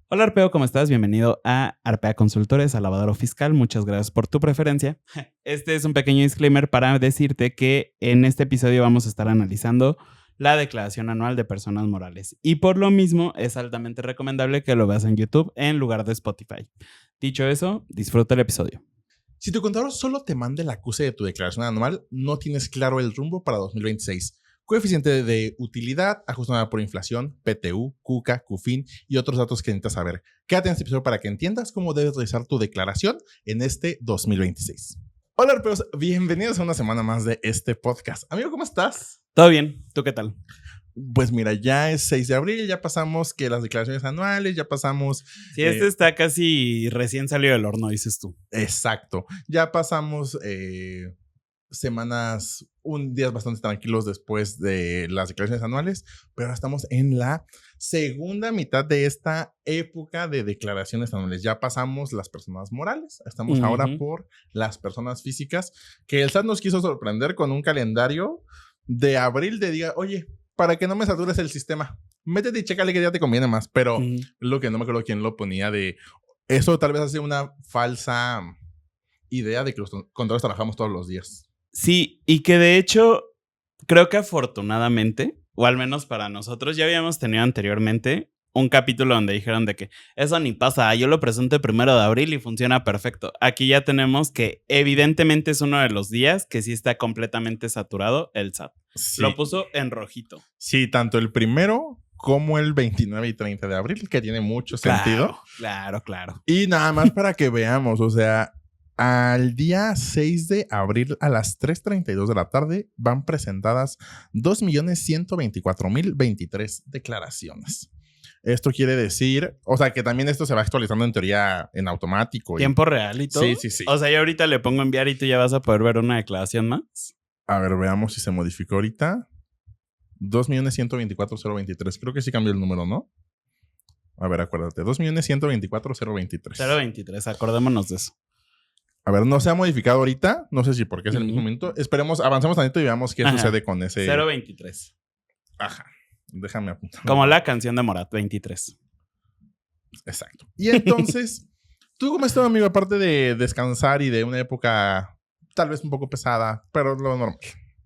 Hola Arpeo, ¿cómo estás? Bienvenido a Arpea Consultores, a Lavadero Fiscal. Muchas gracias por tu preferencia. Este es un pequeño disclaimer para decirte que en este episodio vamos a estar analizando la declaración anual de personas morales. Y por lo mismo es altamente recomendable que lo veas en YouTube en lugar de Spotify. Dicho eso, disfruta el episodio. Si tu contador solo te manda el acuse de tu declaración anual, no tienes claro el rumbo para 2026. Coeficiente de utilidad, ajustada por inflación, PTU, CUCA, CUFIN y otros datos que necesitas saber. Quédate en este episodio para que entiendas cómo debes realizar tu declaración en este 2026. Hola, arpeos, bienvenidos a una semana más de este podcast. Amigo, ¿cómo estás? ¿Todo bien? ¿Tú qué tal? Pues mira, ya es 6 de abril, ya pasamos que las declaraciones anuales, ya pasamos... Sí, este está casi recién salido del horno, dices tú. Exacto, ya pasamos días bastante tranquilos después de las declaraciones anuales, pero ahora estamos en la segunda mitad de esta época de declaraciones anuales. Ya pasamos las personas morales, estamos ahora por las personas físicas, que el SAT nos quiso sorprender con un calendario de abril de diga, oye, para que no me satures el sistema, métete y chécale qué día te conviene más, pero lo que no me acuerdo quién lo ponía de... Eso tal vez hace una falsa idea de que los contadores trabajamos todos los días. Sí, y que de hecho, creo que afortunadamente, o al menos para nosotros, ya habíamos tenido anteriormente un capítulo donde dijeron de que eso ni pasa, yo lo presenté 1 de abril y funciona perfecto. Aquí ya tenemos que evidentemente es uno de los días que sí está completamente saturado el SAT. Sí. Lo puso en rojito. Sí, tanto el 1 como el 29 y 30 de abril, que tiene mucho sentido. Claro. Y nada más para que veamos, o sea, al día 6 de abril a las 3:32 de la tarde van presentadas 2.124.023 declaraciones. Esto quiere decir, o sea, que también esto se va actualizando en teoría en automático. ¿Tiempo real y todo? Sí. O sea, yo ahorita le pongo enviar y tú ya vas a poder ver una declaración más. A ver, veamos si se modificó ahorita. 2.124.023. Creo que sí cambió el número, ¿no? A ver, acuérdate. 2.124.023. 023, acordémonos de eso. A ver, no se ha modificado ahorita. No sé si porque es el mismo momento. Esperemos, avancemos tantito y veamos qué sucede con ese. 023. Ajá. Déjame apuntar. Como la canción de Morat, 23. Exacto. Y entonces, ¿tú cómo estás, amigo? Aparte de descansar y de una época tal vez un poco pesada, pero lo normal.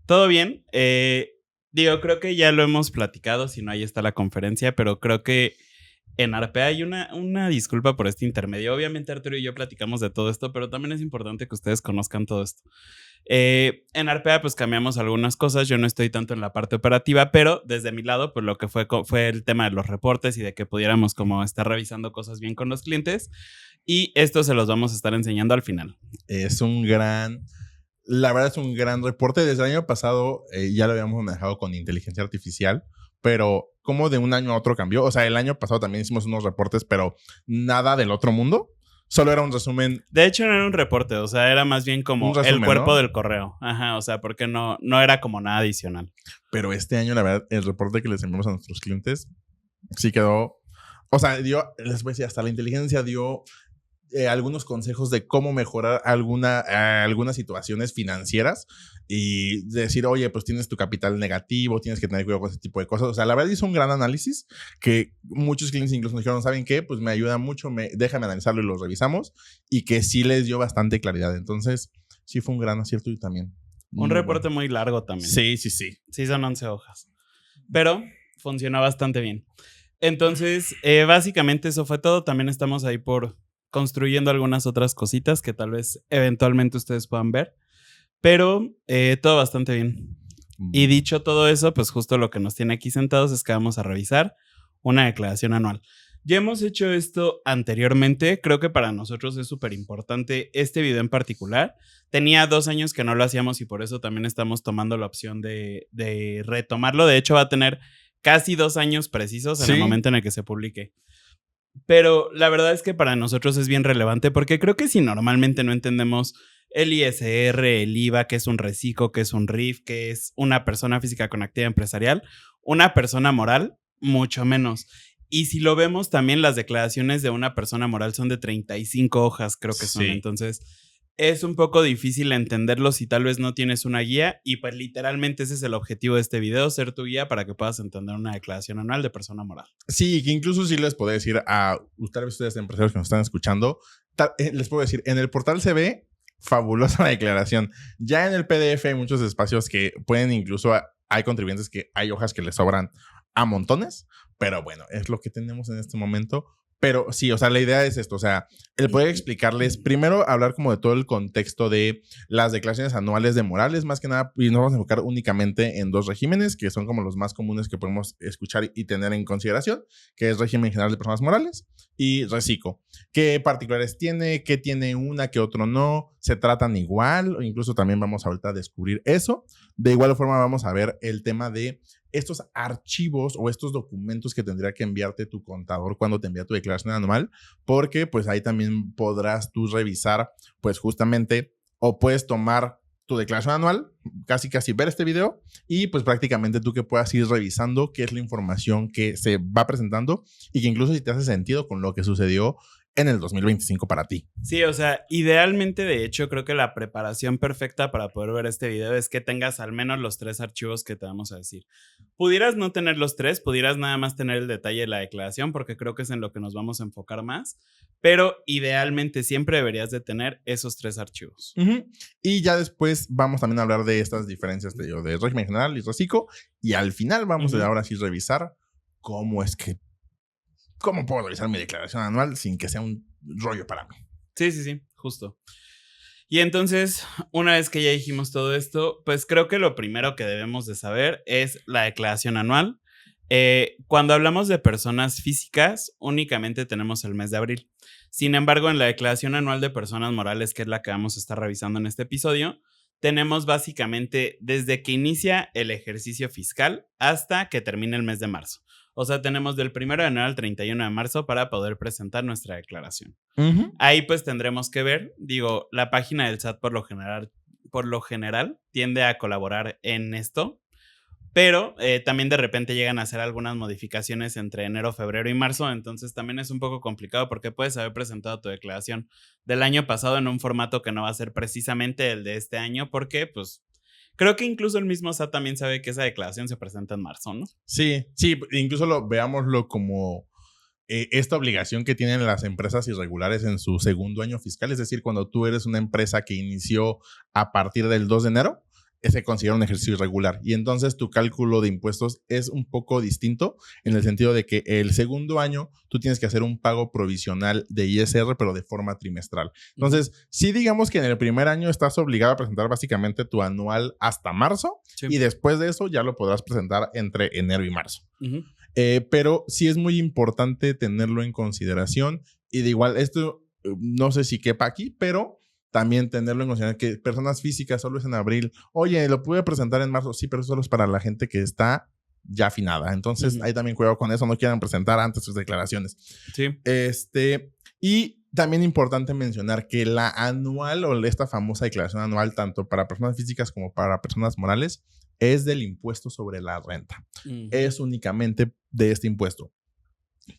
Todo bien. Creo que ya lo hemos platicado, si no, ahí está la conferencia, pero creo que en Arpea hay una disculpa por este intermedio. Obviamente Arturo y yo platicamos de todo esto, pero también es importante que ustedes conozcan todo esto. En Arpea pues cambiamos algunas cosas, yo no estoy tanto en la parte operativa, pero desde mi lado pues lo que fue el tema de los reportes y de que pudiéramos como estar revisando cosas bien con los clientes, y esto se los vamos a estar enseñando al final. La verdad es un gran reporte. Desde el año pasado ya lo habíamos manejado con inteligencia artificial, pero como de un año a otro cambió. O sea, el año pasado también hicimos unos reportes, pero nada del otro mundo. Solo era un resumen. De hecho, no era un reporte, o sea, era más bien como resumen, el cuerpo, ¿no?, del correo. Ajá, o sea, porque no era como nada adicional. Pero este año, la verdad, el reporte que les enviamos a nuestros clientes sí quedó... O sea, les voy a decir, hasta la inteligencia dio algunos consejos de cómo mejorar algunas situaciones financieras y decir, oye, pues tienes tu capital negativo, tienes que tener cuidado con ese tipo de cosas. O sea, la verdad hizo un gran análisis que muchos clientes incluso nos dijeron, ¿saben qué? Pues me ayuda mucho, déjame analizarlo y lo revisamos, y que sí les dio bastante claridad. Entonces, sí fue un gran acierto y también. Un reporte muy largo también. Sí. Sí, son 11 hojas. Pero funcionó bastante bien. Entonces, básicamente eso fue todo. También estamos ahí construyendo algunas otras cositas que tal vez eventualmente ustedes puedan ver, pero todo bastante bien. Y dicho todo eso, pues justo lo que nos tiene aquí sentados es que vamos a revisar una declaración anual. Ya hemos hecho esto anteriormente, creo que para nosotros es súper importante este video en particular. Tenía 2 años que no lo hacíamos y por eso también estamos tomando la opción de retomarlo. De hecho, va a tener casi 2 años precisos en el momento en el que se publique. Pero la verdad es que para nosotros es bien relevante porque creo que si normalmente no entendemos el ISR, el IVA, que es un reciclo, que es un RIF, que es una persona física con actividad empresarial, una persona moral, mucho menos. Y si lo vemos también, las declaraciones de una persona moral son de 35 hojas, creo que son. Entonces, es un poco difícil entenderlo si tal vez no tienes una guía y pues literalmente ese es el objetivo de este video, ser tu guía para que puedas entender una declaración anual de persona moral. Sí, que incluso sí les puedo decir a tal vez ustedes empresarios que nos están escuchando, les puedo decir, en el portal se ve fabulosa la declaración. Ya en el PDF hay muchos espacios que pueden incluso, hay contribuyentes que hay hojas que les sobran a montones, pero bueno, es lo que tenemos en este momento. Pero sí, o sea, la idea es esto, o sea, el poder explicarles, primero hablar como de todo el contexto de las declaraciones anuales de morales, más que nada, y nos vamos a enfocar únicamente en 2 regímenes, que son como los más comunes que podemos escuchar y tener en consideración, que es régimen general de personas morales y reciclo. ¿Qué particulares tiene? ¿Qué tiene una? ¿Qué otro no? ¿Se tratan igual? O incluso también vamos ahorita a descubrir eso. De igual forma vamos a ver el tema de estos archivos o estos documentos que tendría que enviarte tu contador cuando te envía tu declaración anual, porque pues ahí también podrás tú revisar pues justamente o puedes tomar tu declaración anual, casi ver este video y pues prácticamente tú que puedas ir revisando qué es la información que se va presentando y que incluso si te hace sentido con lo que sucedió en el 2025 para ti. Sí, o sea, idealmente, de hecho, creo que la preparación perfecta para poder ver este video es que tengas al menos los 3 archivos que te vamos a decir. Pudieras no tener los 3, pudieras nada más tener el detalle de la declaración, porque creo que es en lo que nos vamos a enfocar más, pero idealmente siempre deberías de tener esos 3 archivos. Y ya después vamos también a hablar de estas diferencias de régimen general y reciclo, y al final vamos a ahora sí revisar cómo puedo realizar mi declaración anual sin que sea un rollo para mí. Sí, justo. Y entonces, una vez que ya dijimos todo esto, pues creo que lo primero que debemos de saber es la declaración anual. Cuando hablamos de personas físicas, únicamente tenemos el mes de abril. Sin embargo, en la declaración anual de personas morales, que es la que vamos a estar revisando en este episodio, tenemos básicamente desde que inicia el ejercicio fiscal hasta que termine el mes de marzo. O sea, tenemos del 1 de enero al 31 de marzo para poder presentar nuestra declaración. Ahí pues tendremos que ver, la página del SAT por lo general tiende a colaborar en esto, pero también de repente llegan a hacer algunas modificaciones entre enero, febrero y marzo, entonces también es un poco complicado porque puedes haber presentado tu declaración del año pasado en un formato que no va a ser precisamente el de este año porque pues creo que incluso el mismo SAT también sabe que esa declaración se presenta en marzo, ¿no? Sí, incluso veámoslo como esta obligación que tienen las empresas irregulares en su segundo año fiscal, es decir, cuando tú eres una empresa que inició a partir del 2 de enero, se considera un ejercicio irregular y entonces tu cálculo de impuestos es un poco distinto en el sentido de que el segundo año tú tienes que hacer un pago provisional de ISR pero de forma trimestral. Entonces, sí digamos que en el primer año estás obligado a presentar básicamente tu anual hasta marzo y después de eso ya lo podrás presentar entre enero y marzo. Pero sí es muy importante tenerlo en consideración y de igual esto no sé si quepa aquí, pero también tenerlo en consideración que personas físicas solo es en abril. Oye, lo pude presentar en marzo. Sí, pero eso solo es para la gente que está ya afinada. Entonces, hay también cuidado con eso. No quieran presentar antes sus declaraciones. Sí. Y también importante mencionar que la anual o esta famosa declaración anual, tanto para personas físicas como para personas morales, es del impuesto sobre la renta. Es únicamente de este impuesto.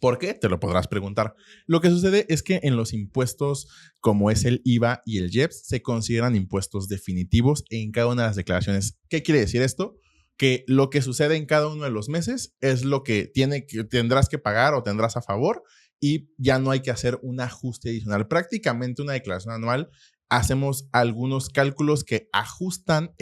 ¿Por qué? Te lo podrás preguntar. Lo que sucede es que en los impuestos como es el IVA y el IEPS se consideran impuestos definitivos en cada una de las declaraciones. ¿Qué quiere decir esto? Que lo que sucede en cada uno de los meses es lo que tendrás que pagar o tendrás a favor y ya no hay que hacer un ajuste adicional. Prácticamente una declaración anual hacemos algunos cálculos que ajustan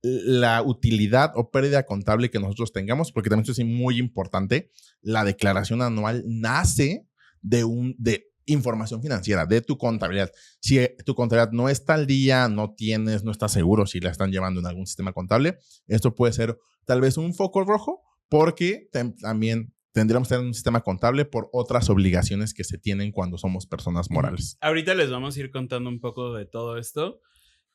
la utilidad o pérdida contable que nosotros tengamos, porque también esto es muy importante. La declaración anual nace de información financiera, de tu contabilidad. Si tu contabilidad no está al día, no estás seguro si la están llevando en algún sistema contable, esto puede ser tal vez un foco rojo porque también tendríamos que tener un sistema contable por otras obligaciones que se tienen cuando somos personas morales. Ahorita les vamos a ir contando un poco de todo esto.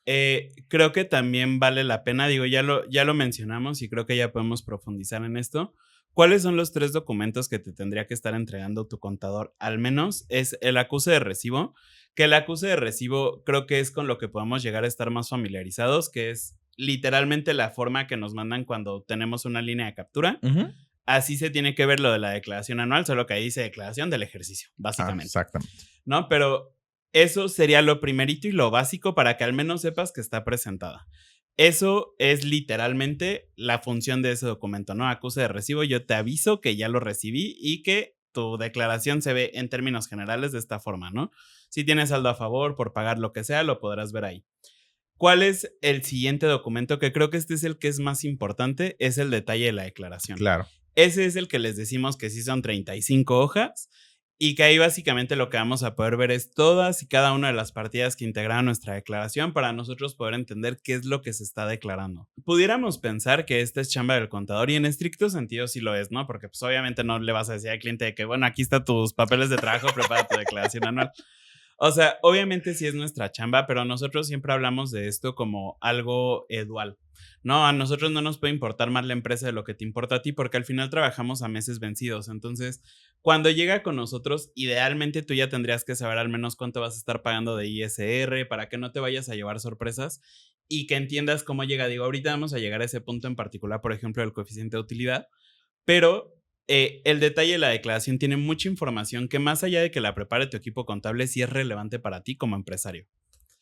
Creo que también vale la pena, ya lo mencionamos y creo que ya podemos profundizar en esto. ¿Cuáles son los 3 documentos que te tendría que estar entregando tu contador? Al menos es el acuse de recibo, que el acuse de recibo creo que es con lo que podemos llegar a estar más familiarizados, que es literalmente la forma que nos mandan cuando tenemos una línea de captura. Así se tiene que ver lo de la declaración anual, solo que ahí dice declaración del ejercicio, básicamente. Exactamente. ¿No? Pero Eso sería lo primerito y lo básico para que al menos sepas que está presentada. Eso es literalmente la función de ese documento, ¿no? Acuse de recibo, yo te aviso que ya lo recibí y que tu declaración se ve en términos generales de esta forma, ¿no? Si tienes saldo a favor por pagar lo que sea, lo podrás ver ahí. ¿Cuál es el siguiente documento? Que creo que este es el que es más importante, es el detalle de la declaración. Claro. Ese es el que les decimos que sí son 35 hojas y que ahí básicamente lo que vamos a poder ver es todas y cada una de las partidas que integran nuestra declaración para nosotros poder entender qué es lo que se está declarando. Pudiéramos pensar que esta es chamba del contador y en estricto sentido sí lo es, ¿no? Porque pues obviamente no le vas a decir al cliente de que, bueno, aquí están tus papeles de trabajo, prepara tu declaración anual. O sea, obviamente sí es nuestra chamba, pero nosotros siempre hablamos de esto como algo dual. No, a nosotros no nos puede importar más la empresa de lo que te importa a ti, porque al final trabajamos a meses vencidos. Entonces, cuando llega con nosotros, idealmente tú ya tendrías que saber al menos cuánto vas a estar pagando de ISR para que no te vayas a llevar sorpresas y que entiendas cómo llega. Digo, ahorita vamos a llegar a ese punto en particular, por ejemplo, el coeficiente de utilidad, pero el detalle de la declaración tiene mucha información que más allá de que la prepare tu equipo contable, sí es relevante para ti como empresario.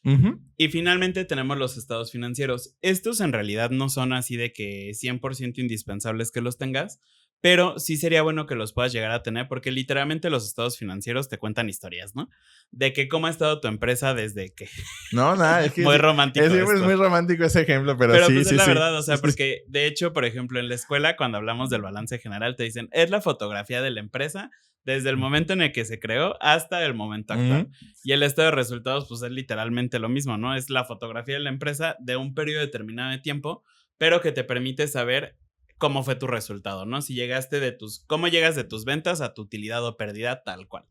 Ujú. Y finalmente tenemos los estados financieros. Estos en realidad no son así de que 100% indispensables que los tengas, pero sí sería bueno que los puedas llegar a tener porque literalmente los estados financieros te cuentan historias, ¿no? De que cómo ha estado tu empresa desde que... No, nada, es que Muy sí, romántico es esto. muy romántico ese ejemplo, pero Pero sí, pues es sí, la sí. verdad, o sea, Sí, sí. porque de hecho, por ejemplo, en la escuela, cuando hablamos del balance general, te dicen, es la fotografía de la empresa desde el momento en el que se creó hasta el momento actual. Ujú. Y el estado de resultados, pues es literalmente lo mismo, ¿no? Es la fotografía de la empresa de un periodo determinado de tiempo, pero que te permite saber cómo fue tu resultado, ¿no? Si llegaste cómo llegas de tus ventas a tu utilidad o pérdida tal cual.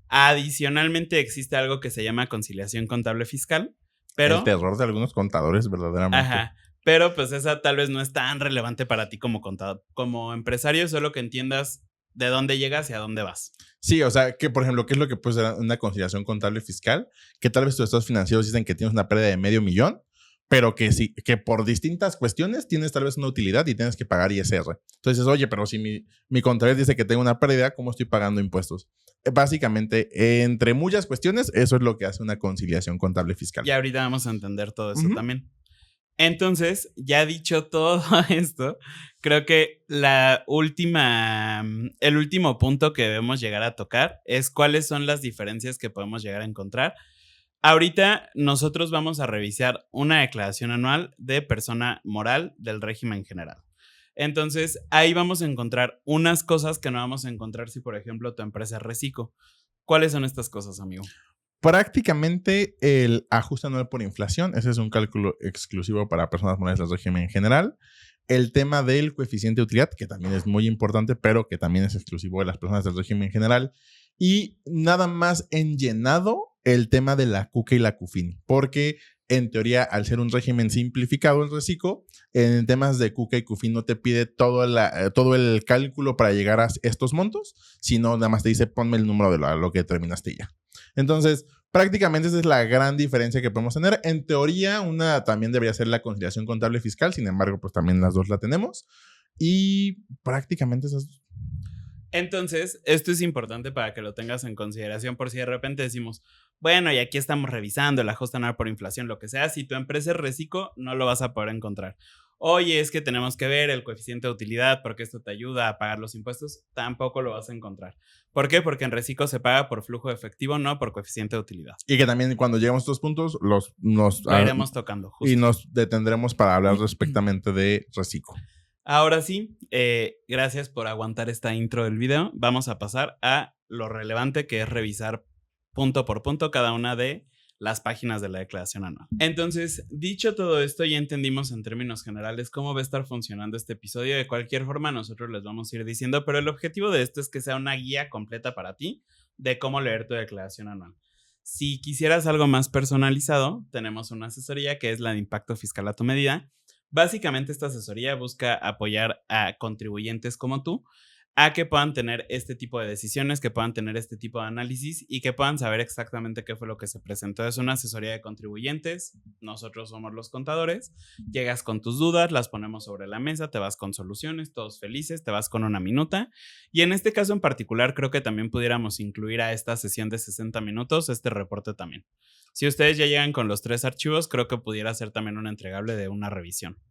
Adicionalmente existe algo que se llama conciliación contable fiscal, El pero... terror de algunos contadores, verdaderamente. Ajá. Pero pues esa tal vez no es tan relevante para ti como contador, como empresario, solo que entiendas de dónde llegas y a dónde vas. Sí, o sea, que por ejemplo, ¿qué es lo que puede ser una conciliación contable fiscal? Que tal vez tus estados financieros dicen que tienes una pérdida de $500,000, pero que sí, que por distintas cuestiones tienes tal vez una utilidad y tienes que pagar ISR. Entonces, oye, pero si mi contador dice que tengo una pérdida, ¿cómo estoy pagando impuestos? Básicamente, entre muchas cuestiones, eso es lo que hace una conciliación contable fiscal. Y ahorita vamos a entender todo eso Ujú. también. Entonces, ya dicho todo esto, creo que el último punto que debemos llegar a tocar es cuáles son las diferencias que podemos llegar a encontrar. Ahorita nosotros vamos a revisar una declaración anual de persona moral del régimen general. Entonces, ahí vamos a encontrar unas cosas que no vamos a encontrar si, por ejemplo, tu empresa es reciclo. ¿Cuáles son estas cosas, amigo? Prácticamente el ajuste anual por inflación, ese es un cálculo exclusivo para personas morales del régimen en general. El tema del coeficiente de utilidad, que también es muy importante, pero que también es exclusivo de las personas del régimen en general. Y nada más en llenado el tema de la CUCA y la CUFIN, porque en teoría, al ser un régimen simplificado el reciclo, en temas de CUCA y CUFIN no te pide todo el cálculo para llegar a estos montos, sino nada más te dice ponme el número de lo que determinaste ya. Entonces, prácticamente esa es la gran diferencia que podemos tener. En teoría, una también debería ser la conciliación contable fiscal, sin embargo, pues también las dos la tenemos. Y prácticamente esas. Entonces, esto es importante para que lo tengas en consideración por si de repente decimos, bueno, y aquí estamos revisando el ajuste anual por inflación, lo que sea, si tu empresa es reciclo, no lo vas a poder encontrar. Oye, es que tenemos que ver el coeficiente de utilidad porque esto te ayuda a pagar los impuestos, tampoco lo vas a encontrar. ¿Por qué? Porque en reciclo se paga por flujo efectivo, no por coeficiente de utilidad. Y que también cuando lleguemos a estos puntos, lo iremos tocando. Justo. Y nos detendremos para hablar respectivamente de reciclo. Ahora sí, gracias por aguantar esta intro del video. Vamos a pasar a lo relevante que es revisar punto por punto cada una de las páginas de la declaración anual. Entonces, dicho todo esto, ya entendimos en términos generales cómo va a estar funcionando este episodio. De cualquier forma, nosotros les vamos a ir diciendo, pero el objetivo de esto es que sea una guía completa para ti de cómo leer tu declaración anual. Si quisieras algo más personalizado, tenemos una asesoría que es la de impacto fiscal a tu medida. Básicamente esta asesoría busca apoyar a contribuyentes como tú a que puedan tener este tipo de decisiones, que puedan tener este tipo de análisis y que puedan saber exactamente qué fue lo que se presentó. Es una asesoría de contribuyentes, nosotros somos los contadores, llegas con tus dudas, las ponemos sobre la mesa, te vas con soluciones, todos felices, te vas con una minuta. Y en este caso en particular creo que también pudiéramos incluir a esta sesión de 60 minutos este reporte también. Si ustedes ya llegan con los 3 archivos, creo que pudiera ser también un entregable de una revisión.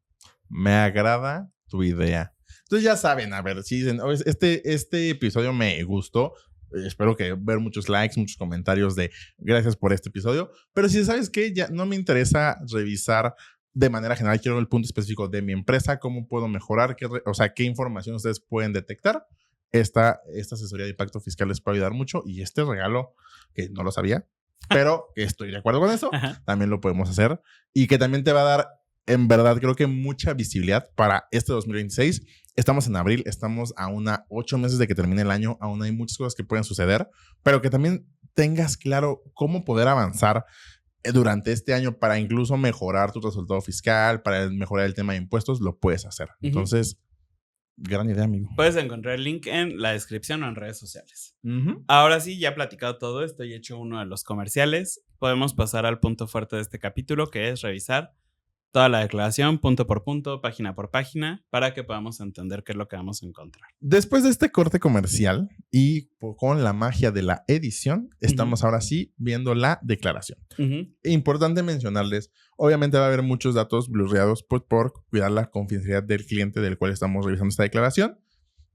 Me agrada tu idea. Entonces ya saben, a ver, si dicen, este episodio me gustó, espero que ver muchos likes, muchos comentarios de gracias por este episodio, pero si sabes que ya no me interesa revisar de manera general, quiero el punto específico de mi empresa, cómo puedo mejorar, qué información ustedes pueden detectar. Esta asesoría de impacto fiscal les puede ayudar mucho y este regalo, que no lo sabía, pero estoy de acuerdo con eso, también lo podemos hacer y que también te va a dar, en verdad, creo que mucha visibilidad para este 2026. Estamos en abril, estamos a 8 meses de que termine el año, aún hay muchas cosas que pueden suceder, pero que también tengas claro cómo poder avanzar durante este año para incluso mejorar tu resultado fiscal, para mejorar el tema de impuestos, lo puedes hacer. Entonces, gran idea, amigo. Puedes encontrar el link en la descripción o en redes sociales. Ahora sí, ya he platicado todo esto y he hecho uno de los comerciales. Podemos pasar al punto fuerte de este capítulo, que es revisar toda la declaración punto por punto, página por página, para que podamos entender qué es lo que vamos a encontrar. Después de este corte comercial y con la magia de la edición, estamos ahora sí viendo la declaración. Importante mencionarles, obviamente va a haber muchos datos blurreados por cuidar la confidencialidad del cliente del cual estamos revisando esta declaración.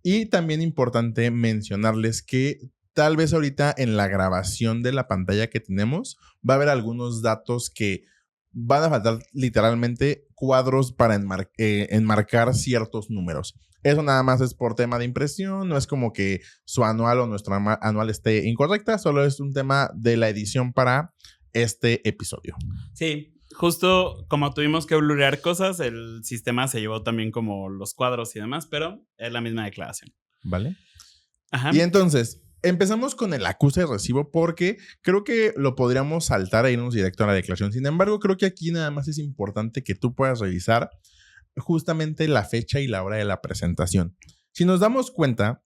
Y también importante mencionarles que tal vez ahorita en la grabación de la pantalla que tenemos va a haber algunos datos que van a faltar literalmente cuadros para enmarcar ciertos números. Eso nada más es por tema de impresión, no es como que su anual o nuestra anual esté incorrecta, solo es un tema de la edición para este episodio. Sí, justo como tuvimos que blurrear cosas, el sistema se llevó también como los cuadros y demás, pero es la misma declaración. ¿Vale? Ajá. Y entonces, empezamos con el acuse de recibo porque creo que lo podríamos saltar e irnos directo a la declaración. Sin embargo, creo que aquí nada más es importante que tú puedas revisar justamente la fecha y la hora de la presentación. Si nos damos cuenta,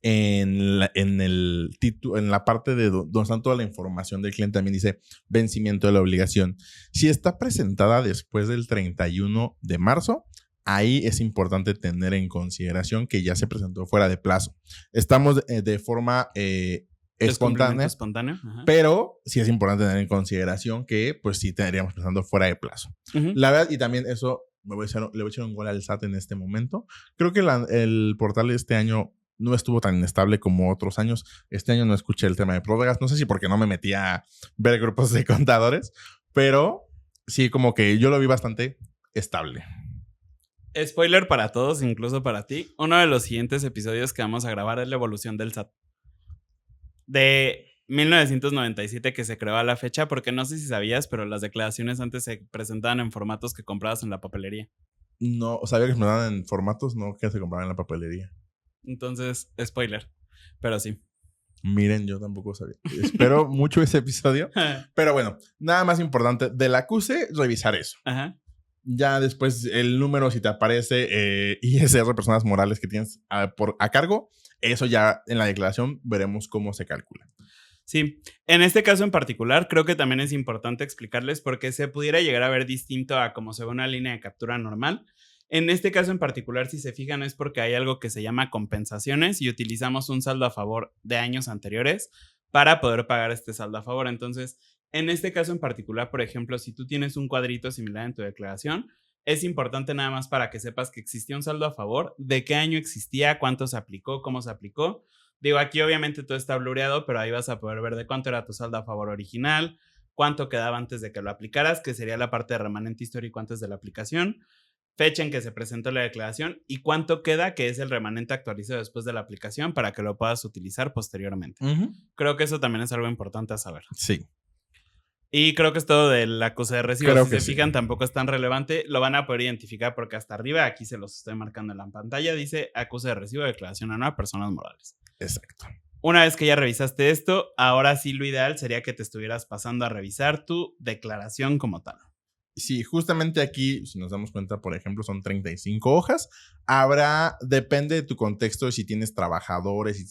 en la parte de donde está toda la información del cliente también dice vencimiento de la obligación. Si está presentada después del 31 de marzo, ahí es importante tener en consideración que ya se presentó fuera de plazo. Estamos de forma espontánea, pero sí es importante tener en consideración que pues sí estaríamos presentando fuera de plazo. La verdad, y también eso le voy a echar un gol al SAT en este momento. Creo que el portal de este año no estuvo tan inestable como otros años. Este año no escuché el tema de prórrogas. No sé si porque no me metí a ver grupos de contadores, pero sí, como que yo lo vi bastante estable. Spoiler para todos, incluso para ti. Uno de los siguientes episodios que vamos a grabar es la evolución del SAT. De 1997 que se creó a la fecha, porque no sé si sabías, pero las declaraciones antes se presentaban en formatos que comprabas en la papelería. No, sabía que se presentaban en formatos, no que se compraban en la papelería. Entonces, spoiler, pero sí. Miren, yo tampoco sabía. Espero mucho ese episodio. Pero bueno, nada más importante del acuse, revisar eso. Ajá. Ya después el número, si te aparece ISR, personas morales que tienes a cargo, eso ya en la declaración veremos cómo se calcula. Sí, en este caso en particular creo que también es importante explicarles por qué se pudiera llegar a ver distinto a como se ve una línea de captura normal. En este caso en particular, si se fijan, es porque hay algo que se llama compensaciones y utilizamos un saldo a favor de años anteriores para poder pagar este saldo a favor. Entonces, en este caso en particular, por ejemplo, si tú tienes un cuadrito similar en tu declaración, es importante nada más para que sepas que existía un saldo a favor, de qué año existía, cuánto se aplicó, cómo se aplicó. Digo, aquí obviamente todo está blureado, pero ahí vas a poder ver de cuánto era tu saldo a favor original, cuánto quedaba antes de que lo aplicaras, que sería la parte de remanente histórico antes de la aplicación, fecha en que se presentó la declaración y cuánto queda, que es el remanente actualizado después de la aplicación para que lo puedas utilizar posteriormente. Creo que eso también es algo importante a saber. Sí. Y creo que es todo del acuse de recibo. Si se fijan, tampoco es tan relevante. Lo van a poder identificar porque hasta arriba, aquí se los estoy marcando en la pantalla, dice acuse de recibo, declaración anual, personas morales. Exacto. Una vez que ya revisaste esto, ahora sí lo ideal sería que te estuvieras pasando a revisar tu declaración como tal. Sí, justamente aquí, si nos damos cuenta, por ejemplo, son 35 hojas. Depende de tu contexto, de si tienes trabajadores,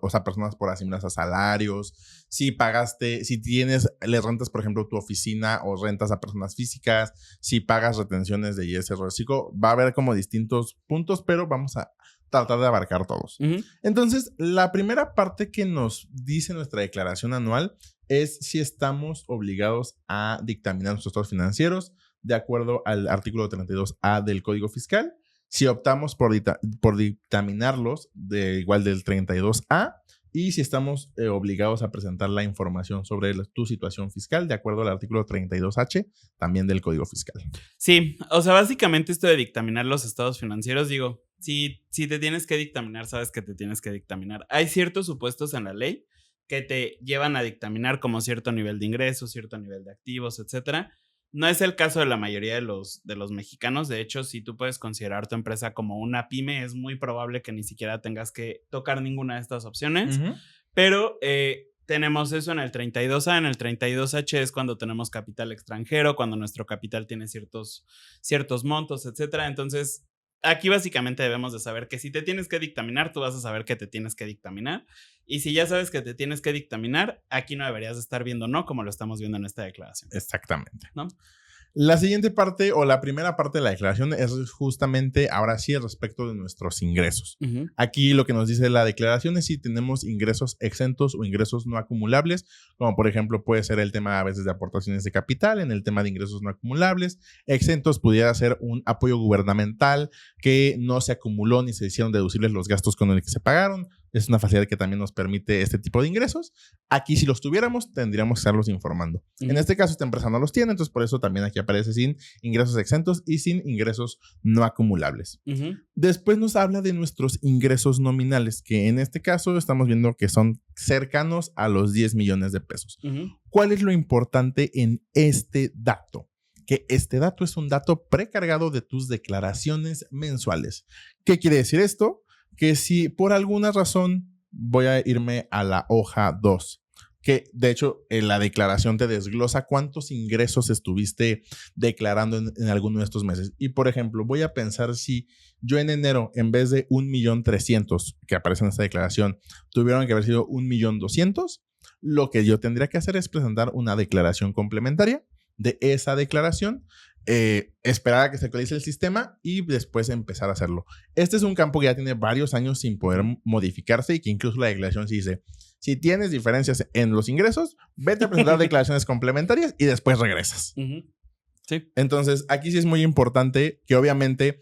o sea, personas por asimilarse a salarios, si le rentas, por ejemplo, tu oficina o rentas a personas físicas, si pagas retenciones de ISR o reciclo, va a haber como distintos puntos, pero vamos a tratar de abarcar todos. Entonces, la primera parte que nos dice nuestra declaración anual es si estamos obligados a dictaminar nuestros estados financieros de acuerdo al artículo 32A del Código Fiscal. Si optamos por dictaminarlos igual del 32A y si estamos obligados a presentar la información sobre tu situación fiscal de acuerdo al artículo 32H también del Código Fiscal. Sí, o sea, básicamente esto de dictaminar los estados financieros, digo, si te tienes que dictaminar, sabes que te tienes que dictaminar. Hay ciertos supuestos en la ley que te llevan a dictaminar como cierto nivel de ingresos, cierto nivel de activos, etcétera. No es el caso de la mayoría de los mexicanos. De hecho, si tú puedes considerar tu empresa como una pyme, es muy probable que ni siquiera tengas que tocar ninguna de estas opciones. Pero tenemos eso en el 32A. En el 32H es cuando tenemos capital extranjero, cuando nuestro capital tiene ciertos montos, etcétera. Entonces, aquí básicamente debemos de saber que si te tienes que dictaminar, tú vas a saber que te tienes que dictaminar. Y si ya sabes que te tienes que dictaminar, aquí no deberías de estar viendo no, como lo estamos viendo en esta declaración. Exactamente. ¿No? La siguiente parte o la primera parte de la declaración es justamente, ahora sí, respecto de nuestros ingresos. Aquí lo que nos dice la declaración es si tenemos ingresos exentos o ingresos no acumulables, como por ejemplo puede ser el tema a veces de aportaciones de capital, en el tema de ingresos no acumulables. Exentos pudiera ser un apoyo gubernamental que no se acumuló ni se hicieron deducibles los gastos con el que se pagaron. Es una facilidad que también nos permite este tipo de ingresos. Aquí, si los tuviéramos, tendríamos que estarlos informando. En este caso, esta empresa no los tiene, entonces por eso también aquí aparece sin ingresos exentos y sin ingresos no acumulables. Después nos habla de nuestros ingresos nominales, que en este caso estamos viendo que son cercanos a los 10 millones de pesos. ¿Cuál es lo importante en este dato? Que este dato es un dato precargado de tus declaraciones mensuales. ¿Qué quiere decir esto? Que si por alguna razón voy a irme a la hoja 2, que de hecho en la declaración te desglosa cuántos ingresos estuviste declarando en alguno de estos meses. Y por ejemplo, voy a pensar si yo en enero, en vez de 1,300,000 que aparece en esta declaración, tuvieron que haber sido 1,200,000, lo que yo tendría que hacer es presentar una declaración complementaria de esa declaración, esperar a que se actualice el sistema y después empezar a hacerlo. Este es un campo que ya tiene varios años sin poder modificarse y que incluso la declaración sí dice, si tienes diferencias en los ingresos, vete a presentar declaraciones complementarias y después regresas. Sí. Entonces, aquí sí es muy importante que obviamente...